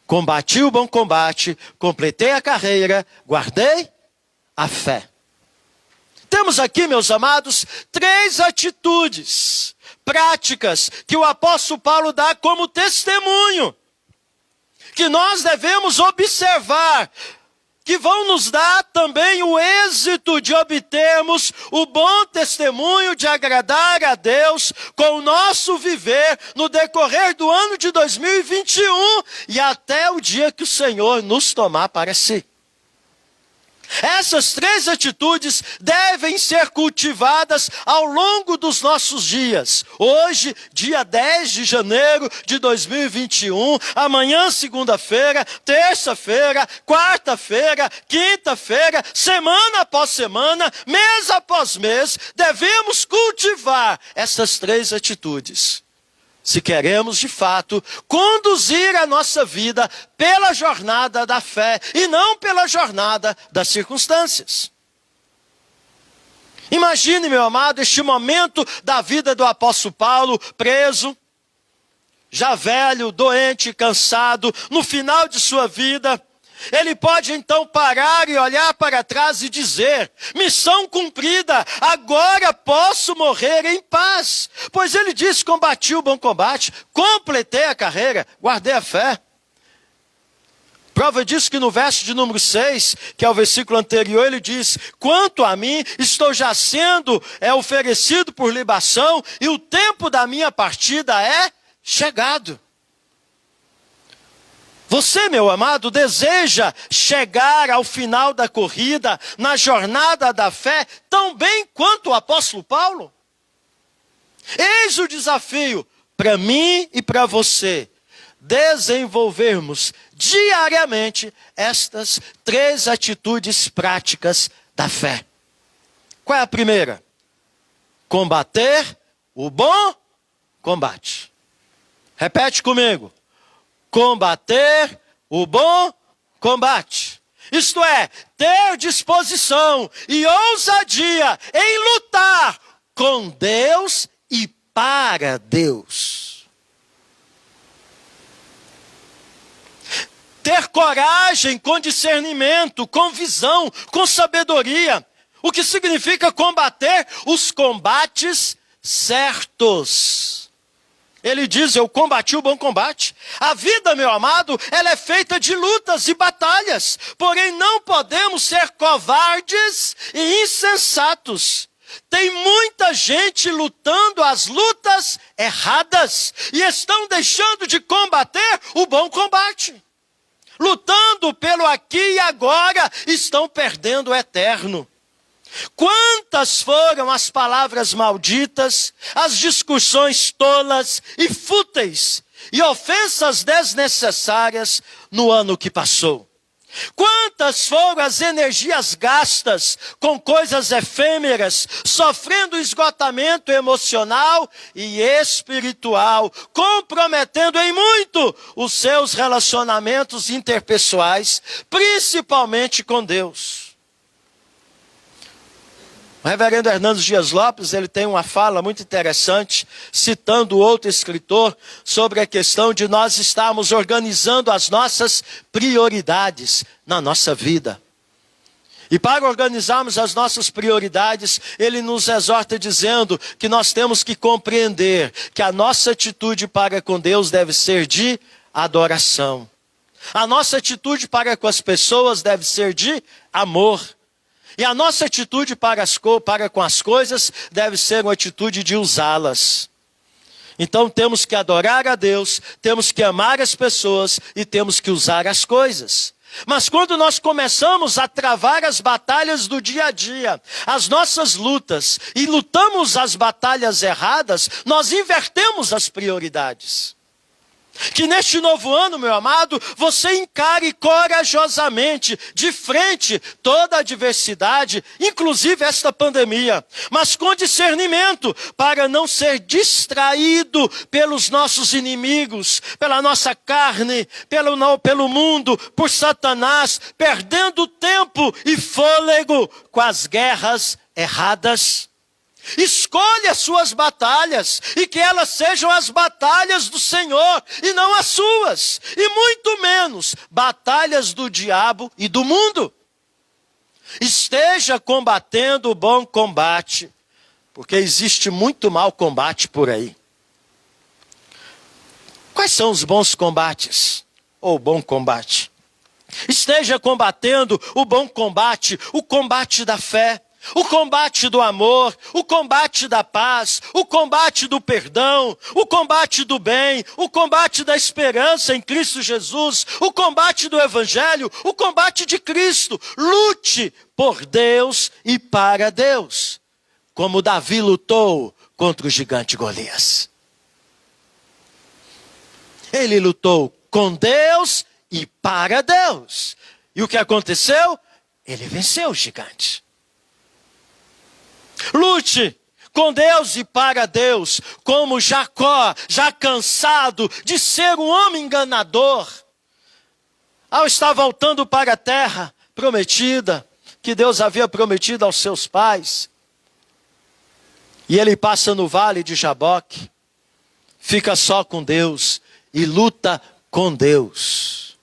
combati o bom combate, completei a carreira, guardei a fé. Temos aqui, meus amados, 3 atitudes práticas que o apóstolo Paulo dá como testemunho, que nós devemos observar, que vão nos dar também o êxito de obtermos o bom testemunho de agradar a Deus com o nosso viver no decorrer do ano de 2021 e até o dia que o Senhor nos tomar para si. Essas 3 atitudes devem ser cultivadas ao longo dos nossos dias. Hoje, dia 10 de janeiro de 2021, amanhã, segunda-feira, terça-feira, quarta-feira, quinta-feira, semana após semana, mês após mês, devemos cultivar essas 3 atitudes. Se queremos, de fato, conduzir a nossa vida pela jornada da fé e não pela jornada das circunstâncias. Imagine, meu amado, este momento da vida do apóstolo Paulo, preso, já velho, doente, cansado, no final de sua vida. Ele pode então parar e olhar para trás e dizer: missão cumprida, agora posso morrer em paz. Pois ele diz: combati o bom combate, completei a carreira, guardei a fé. Prova disso que no verso de número 6, que é o versículo anterior, ele diz: quanto a mim, estou já sendo oferecido por libação, e o tempo da minha partida é chegado. Você, meu amado, deseja chegar ao final da corrida, na jornada da fé, tão bem quanto o apóstolo Paulo? Eis o desafio para mim e para você, desenvolvermos diariamente estas 3 atitudes práticas da fé. Qual é a primeira? Combater o bom combate. Repete comigo. Combater o bom combate. Isto é, ter disposição e ousadia em lutar com Deus e para Deus. Ter coragem com discernimento, com visão, com sabedoria. O que significa combater os combates certos. Ele diz: eu combati o bom combate. A vida, meu amado, ela é feita de lutas e batalhas. Porém, não podemos ser covardes e insensatos. Tem muita gente lutando as lutas erradas e estão deixando de combater o bom combate. Lutando pelo aqui e agora, estão perdendo o eterno. Quantas foram as palavras malditas, as discussões tolas e fúteis e ofensas desnecessárias no ano que passou? Quantas foram as energias gastas com coisas efêmeras, sofrendo esgotamento emocional e espiritual, comprometendo em muito os seus relacionamentos interpessoais, principalmente com Deus? O reverendo Hernando Dias Lopes, ele tem uma fala muito interessante, citando outro escritor, sobre a questão de nós estarmos organizando as nossas prioridades na nossa vida. E para organizarmos as nossas prioridades, ele nos exorta dizendo que nós temos que compreender que a nossa atitude para com Deus deve ser de adoração. A nossa atitude para com as pessoas deve ser de amor. E a nossa atitude para com as coisas deve ser uma atitude de usá-las. Então temos que adorar a Deus, temos que amar as pessoas e temos que usar as coisas. Mas quando nós começamos a travar as batalhas do dia a dia, as nossas lutas, e lutamos as batalhas erradas, nós invertemos as prioridades. Que neste novo ano, meu amado, você encare corajosamente, de frente, toda a adversidade, inclusive esta pandemia, mas com discernimento, para não ser distraído pelos nossos inimigos, pela nossa carne, pelo mundo, por Satanás, perdendo tempo e fôlego com as guerras erradas. Escolha as suas batalhas e que elas sejam as batalhas do Senhor e não as suas, e muito menos batalhas do diabo e do mundo. Esteja combatendo o bom combate, porque existe muito mau combate por aí. Quais são os bons combates ou bom combate? Esteja combatendo o bom combate, o combate da fé. o combate do amor, o combate da paz, o combate do perdão, o combate do bem, o combate da esperança em Cristo Jesus, o combate do Evangelho, o combate de Cristo. Lute por Deus e para Deus, como Davi lutou contra o gigante Golias. Ele lutou com Deus e para Deus. E o que aconteceu? Ele venceu o gigante. Lute com Deus e para Deus, como Jacó, já cansado de ser um homem enganador, ao estar voltando para a terra prometida, que Deus havia prometido aos seus pais, e ele passa no vale de Jaboque, fica só com Deus e luta com Deus.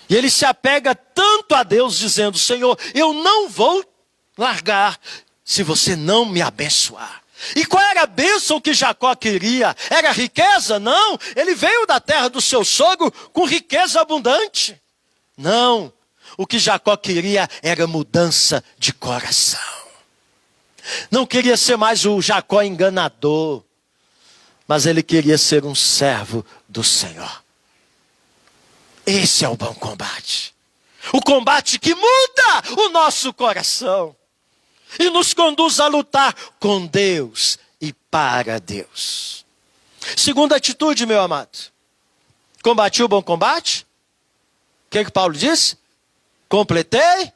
E ele se apega tanto a Deus, dizendo: Senhor, eu não vou largar se você não me abençoar. E qual era a bênção que Jacó queria? Era riqueza? Não. Ele veio da terra do seu sogro com riqueza abundante. Não. O que Jacó queria era mudança de coração. Não queria ser mais o Jacó enganador, mas ele queria ser um servo do Senhor. Esse é o bom combate. O combate que muda o nosso coração e nos conduz a lutar com Deus e para Deus. Segunda atitude, meu amado. Combati o bom combate? O que Paulo disse? Completei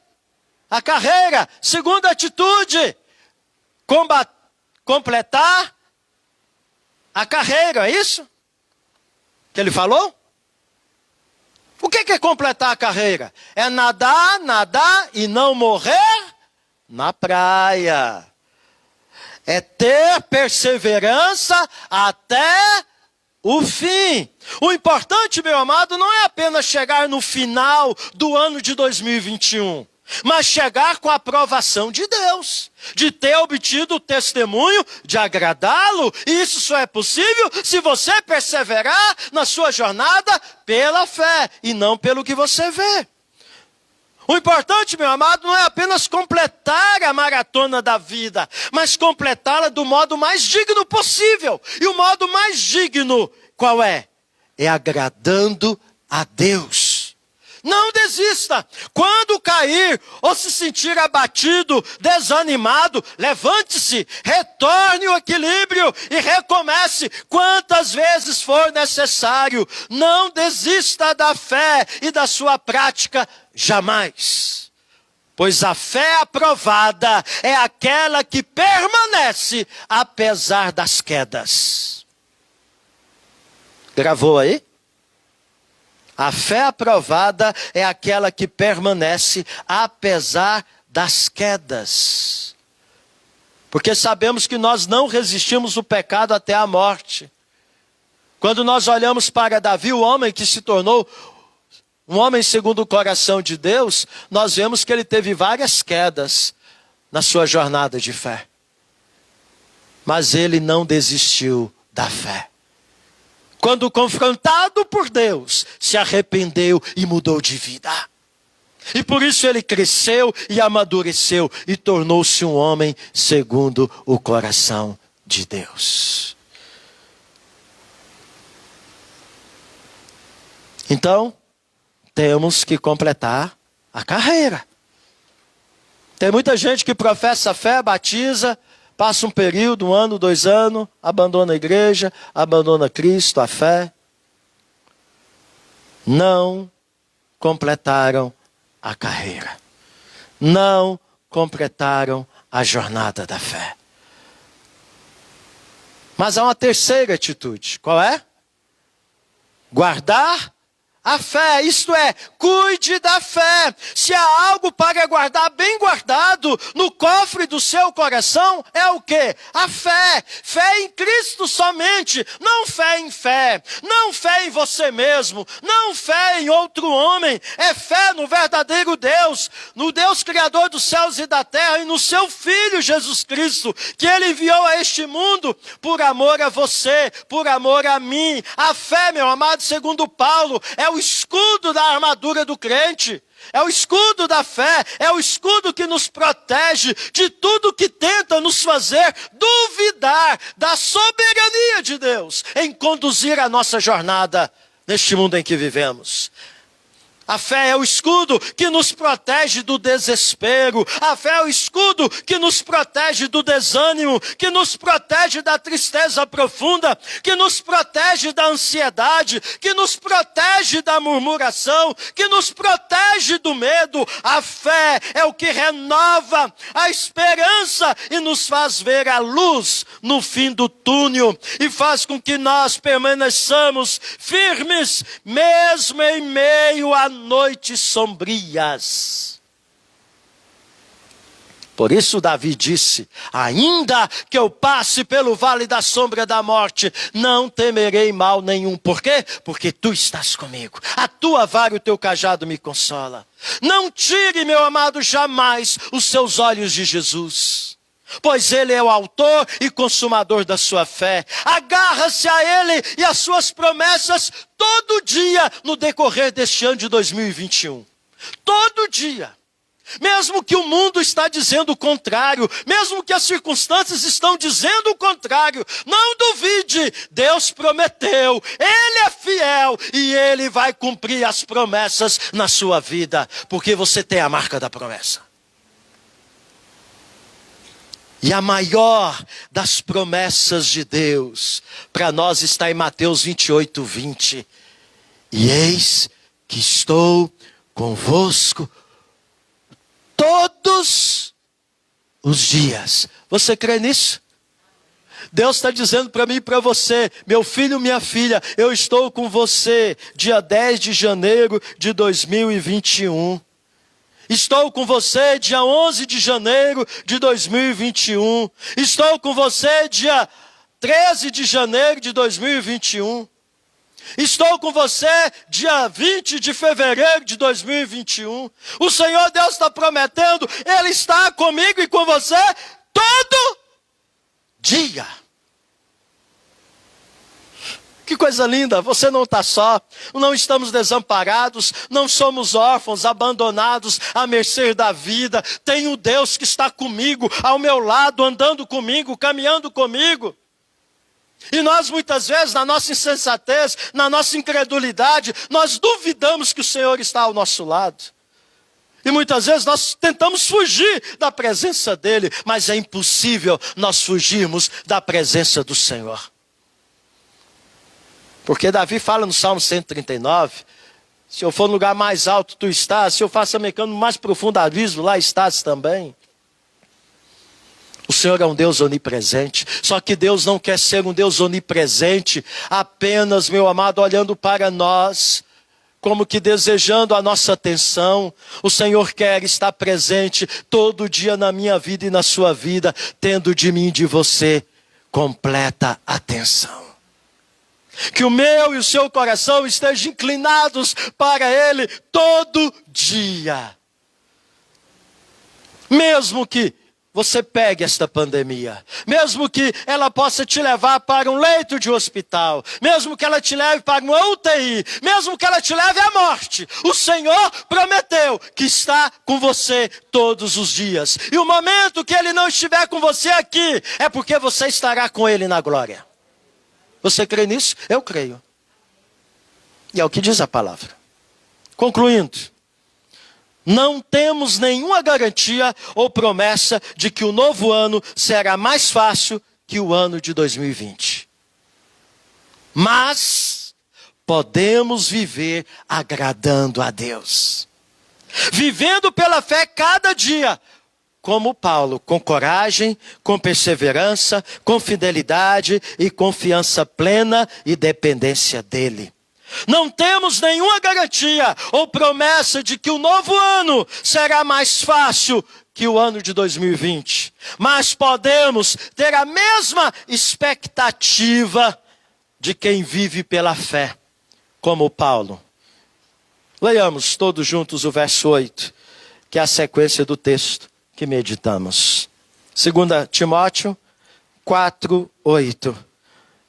a carreira. Segunda atitude. Completar a carreira, é isso? Que ele falou? O que é completar a carreira? É nadar e não morrer na praia. É ter perseverança até o fim. O importante, meu amado, não é apenas chegar no final do ano de 2021, mas chegar com a aprovação de Deus, de ter obtido o testemunho, de agradá-lo. E isso só é possível se você perseverar na sua jornada pela fé e não pelo que você vê. O importante, meu amado, não é apenas completar a maratona da vida, mas completá-la do modo mais digno possível. E o modo mais digno, qual é? É agradando a Deus. Não desista. Quando cair ou se sentir abatido, desanimado, levante-se, retorne o equilíbrio e recomece quantas vezes for necessário. Não desista da fé e da sua prática jamais. Pois a fé aprovada é aquela que permanece apesar das quedas. Gravou aí? A fé aprovada é aquela que permanece apesar das quedas. Porque sabemos que nós não resistimos o pecado até a morte. Quando nós olhamos para Davi, o homem que se tornou um homem segundo o coração de Deus, nós vemos que ele teve várias quedas na sua jornada de fé. Mas ele não desistiu da fé. Quando confrontado por Deus, se arrependeu e mudou de vida. E por isso ele cresceu e amadureceu e tornou-se um homem segundo o coração de Deus. Então, temos que completar a carreira. Tem muita gente que professa a fé, batiza, passa um período, 1 ano, 2 anos, abandona a igreja, abandona Cristo, a fé. Não completaram a carreira. Não completaram a jornada da fé. Mas há uma terceira atitude. Qual é? Guardar a fé, isto é, cuide da fé. Se há algo para guardar bem guardado no cofre do seu coração, é o quê? A fé. Fé em Cristo somente, não fé em fé. Não fé em você mesmo, não fé em outro homem. É fé no verdadeiro Deus, no Deus Criador dos céus e da terra e no seu Filho Jesus Cristo, que Ele enviou a este mundo por amor a você, por amor a mim. A fé, meu amado, segundo Paulo, é o escudo da armadura do crente. É o escudo da fé, é o escudo que nos protege de tudo que tenta nos fazer duvidar da soberania de Deus em conduzir a nossa jornada neste mundo em que vivemos. A fé é o escudo que nos protege do desespero. A fé é o escudo que nos protege do desânimo, que nos protege da tristeza profunda, que nos protege da ansiedade, que nos protege da murmuração, que nos protege do medo. A fé é o que renova a esperança e nos faz ver a luz no fim do túnel e faz com que nós permaneçamos firmes, mesmo em meio a noites sombrias. Por isso Davi disse: ainda que eu passe pelo vale da sombra da morte, não temerei mal nenhum. Por quê? Porque tu estás comigo. A tua vara e o teu cajado me consola. Não tire, meu amado, jamais os seus olhos de Jesus, pois ele é o autor e consumador da sua fé. Agarra-se a ele e às suas promessas todo dia no decorrer deste ano de 2021. Todo dia. Mesmo que o mundo está dizendo o contrário, mesmo que as circunstâncias estão dizendo o contrário, não duvide, Deus prometeu, Ele é fiel e Ele vai cumprir as promessas na sua vida, porque você tem a marca da promessa. E a maior das promessas de Deus para nós está em Mateus 28:20. E eis que estou convosco todos os dias. Você crê nisso? Deus está dizendo para mim e para você: meu filho, minha filha, eu estou com você dia 10 de janeiro de 2021. Estou com você dia 11 de janeiro de 2021. Estou com você dia 13 de janeiro de 2021. Estou com você dia 20 de fevereiro de 2021. O Senhor Deus está prometendo, Ele está comigo e com você todo dia. Que coisa linda, você não está só, não estamos desamparados, não somos órfãos, abandonados à mercê da vida. Tenho Deus que está comigo, ao meu lado, andando comigo, caminhando comigo. E nós muitas vezes, na nossa insensatez, na nossa incredulidade, nós duvidamos que o Senhor está ao nosso lado. E muitas vezes nós tentamos fugir da presença dEle, mas é impossível nós fugirmos da presença do Senhor. Porque Davi fala no Salmo 139, se eu for no lugar mais alto, tu estás, se eu faço no mais profundo abismo, lá estás também. O Senhor é um Deus onipresente, só que Deus não quer ser um Deus onipresente, apenas, meu amado, olhando para nós, como que desejando a nossa atenção. O Senhor quer estar presente todo dia na minha vida e na sua vida, tendo de mim e de você completa atenção. Que o meu e o seu coração estejam inclinados para Ele todo dia. Mesmo que você pegue esta pandemia, mesmo que ela possa te levar para um leito de hospital, mesmo que ela te leve para uma UTI, mesmo que ela te leve à morte, o Senhor prometeu que está com você todos os dias. E o momento que Ele não estiver com você aqui, é porque você estará com Ele na glória. Você crê nisso? Eu creio. E é o que diz a palavra. Concluindo, não temos nenhuma garantia ou promessa de que o novo ano será mais fácil que o ano de 2020. Mas podemos viver agradando a Deus. Vivendo pela fé cada dia, como Paulo, com coragem, com perseverança, com fidelidade e confiança plena e dependência dEle. Não temos nenhuma garantia ou promessa de que o novo ano será mais fácil que o ano de 2020. Mas podemos ter a mesma expectativa de quem vive pela fé, como Paulo. Leiamos todos juntos o verso 8, que é a sequência do texto que meditamos. 2 Timóteo 4:8.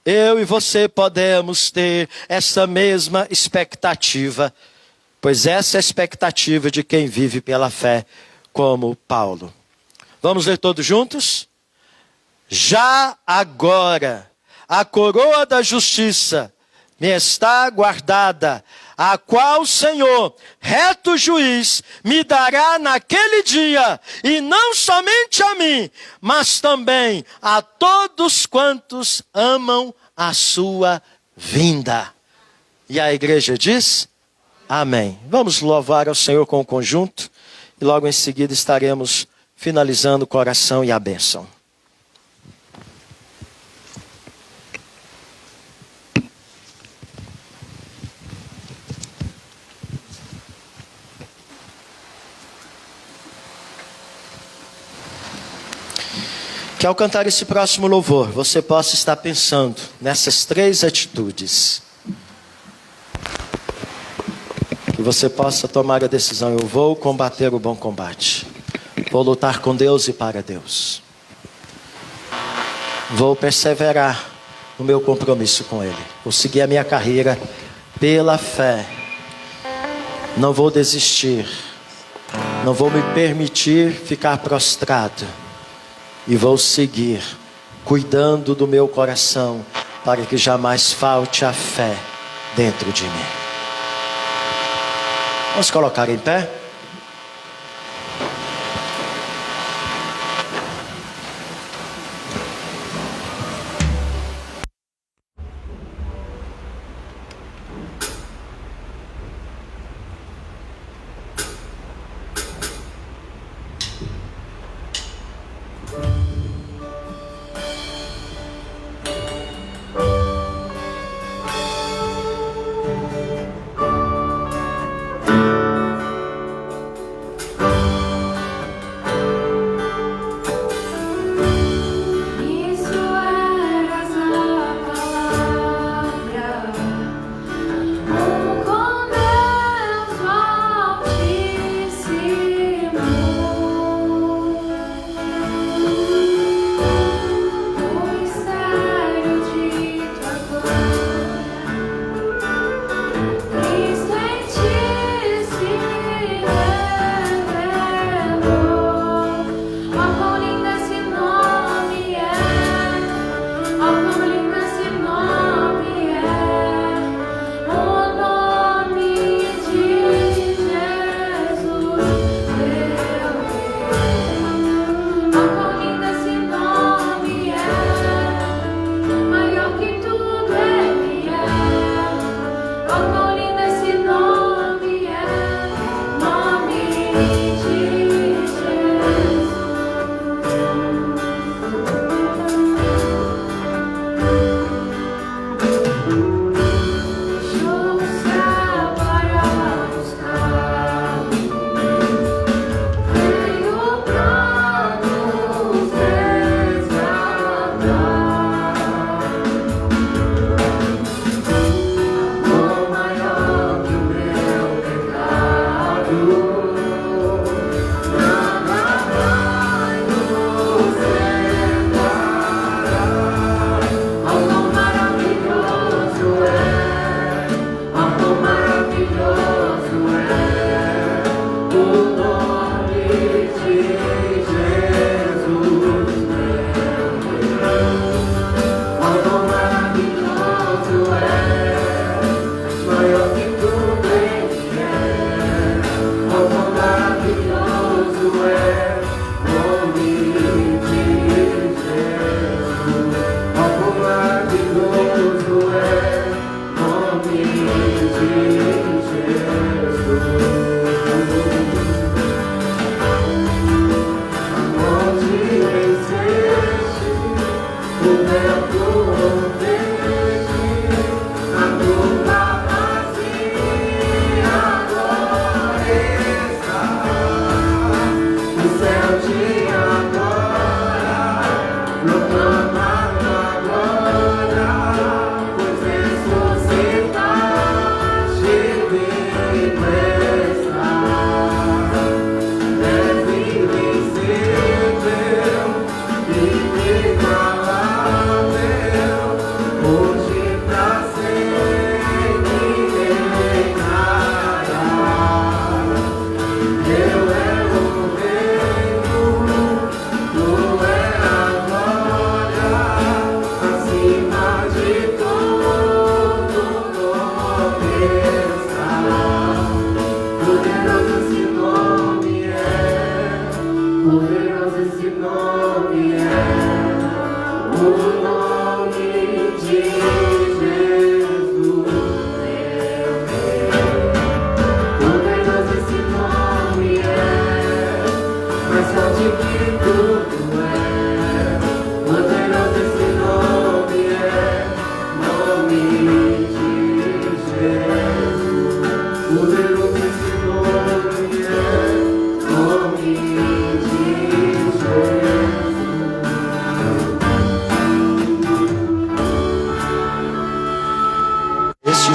eu e você podemos ter essa mesma expectativa, pois essa é a expectativa de quem vive pela fé, como Paulo. Vamos ler todos juntos? Já agora, a coroa da justiça me está guardada, a qual o Senhor, reto juiz, me dará naquele dia, e não somente a mim, mas também a todos quantos amam a sua vinda. E a igreja diz: amém. Vamos louvar ao Senhor com o conjunto, e logo em seguida estaremos finalizando o coração e a bênção. Que ao cantar esse próximo louvor, você possa estar pensando nessas 3 atitudes. Que você possa tomar a decisão: eu vou combater o bom combate. Vou lutar com Deus e para Deus. Vou perseverar no meu compromisso com Ele. Vou seguir a minha carreira pela fé. Não vou desistir. Não vou me permitir ficar prostrado. E vou seguir, cuidando do meu coração, para que jamais falte a fé dentro de mim. Vamos colocar em pé?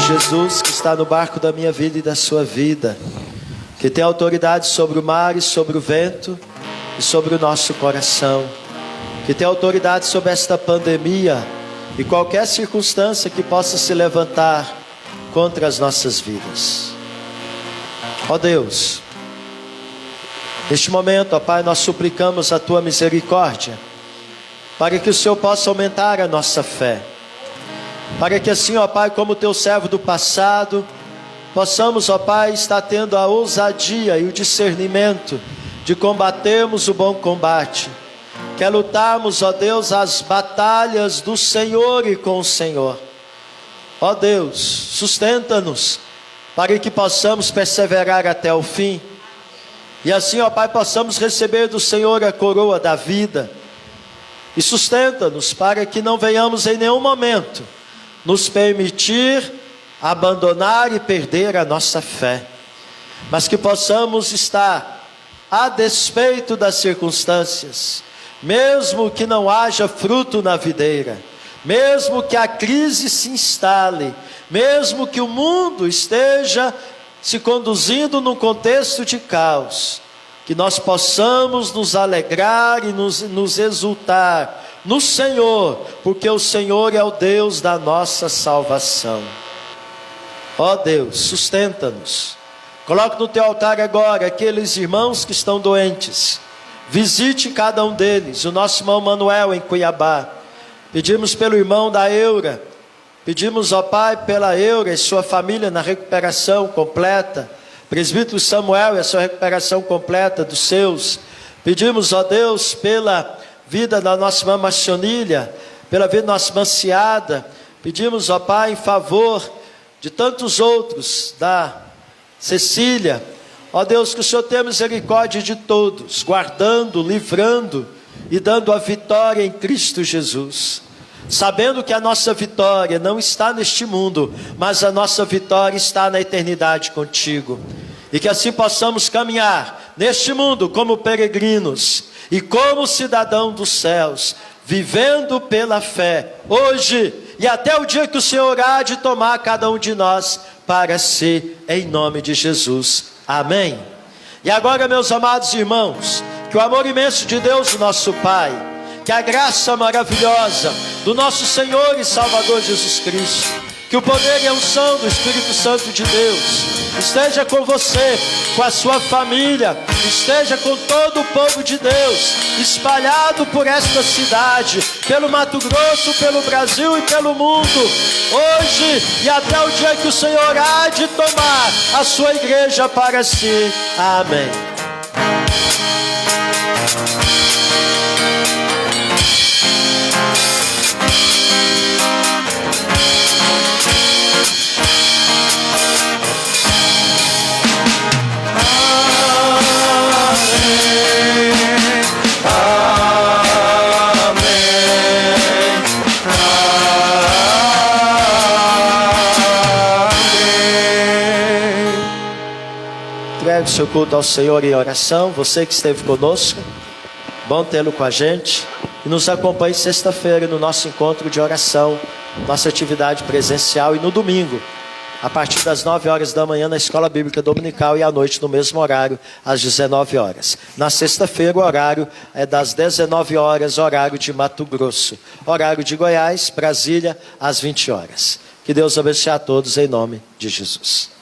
Jesus, que está no barco da minha vida e da sua vida, que tem autoridade sobre o mar e sobre o vento e sobre o nosso coração, que tem autoridade sobre esta pandemia e qualquer circunstância que possa se levantar contra as nossas vidas. Ó Deus, neste momento, ó Pai, nós suplicamos a Tua misericórdia, para que o Senhor possa aumentar a nossa fé, para que assim, ó Pai, como Teu servo do passado, possamos, ó Pai, estar tendo a ousadia e o discernimento de combatermos o bom combate, que é lutarmos, ó Deus, as batalhas do Senhor e com o Senhor. Ó Deus, sustenta-nos, para que possamos perseverar até o fim, e assim, ó Pai, possamos receber do Senhor a coroa da vida, e sustenta-nos para que não venhamos em nenhum momento nos permitir abandonar e perder a nossa fé, mas que possamos estar a despeito das circunstâncias, mesmo que não haja fruto na videira, mesmo que a crise se instale, mesmo que o mundo esteja se conduzindo num contexto de caos, que nós possamos nos alegrar e nos exultar no Senhor, porque o Senhor é o Deus da nossa salvação. Ó Deus, sustenta-nos. Coloque no teu altar agora aqueles irmãos que estão doentes. Visite cada um deles. O nosso irmão Manuel em Cuiabá. Pedimos pelo irmão da Eura. Pedimos, ó Pai, pela Eura e sua família na recuperação completa. Presbítero Samuel e a sua recuperação completa dos seus. Pedimos, ó Deus, pela vida da nossa irmã Marcionilha, pela vida da nossa irmã Ciada. Pedimos, ó Pai, em favor de tantos outros, da Cecília. Ó Deus, que o Senhor tenha misericórdia de todos, guardando, livrando e dando a vitória em Cristo Jesus. Sabendo que a nossa vitória não está neste mundo, mas a nossa vitória está na eternidade contigo. E que assim possamos caminhar neste mundo como peregrinos e como cidadão dos céus, vivendo pela fé, hoje e até o dia que o Senhor há de tomar cada um de nós para si, em nome de Jesus. Amém. E agora, meus amados irmãos, que o amor imenso de Deus, o nosso Pai, que a graça maravilhosa do nosso Senhor e Salvador Jesus Cristo, que o poder e a unção do Espírito Santo de Deus esteja com você, com a sua família, esteja com todo o povo de Deus, espalhado por esta cidade, pelo Mato Grosso, pelo Brasil e pelo mundo, hoje e até o dia que o Senhor há de tomar a sua igreja para si. Amém. Entregue o seu culto ao Senhor em oração. Você que esteve conosco, bom tê-lo com a gente. E nos acompanhe sexta-feira no nosso encontro de oração, nossa atividade presencial, e no domingo, a partir das 9 horas da manhã na Escola Bíblica Dominical, e à noite no mesmo horário, às 19 horas. Na sexta-feira o horário é das 19 horas, horário de Mato Grosso. Horário de Goiás, Brasília, às 20 horas. Que Deus abençoe a todos em nome de Jesus.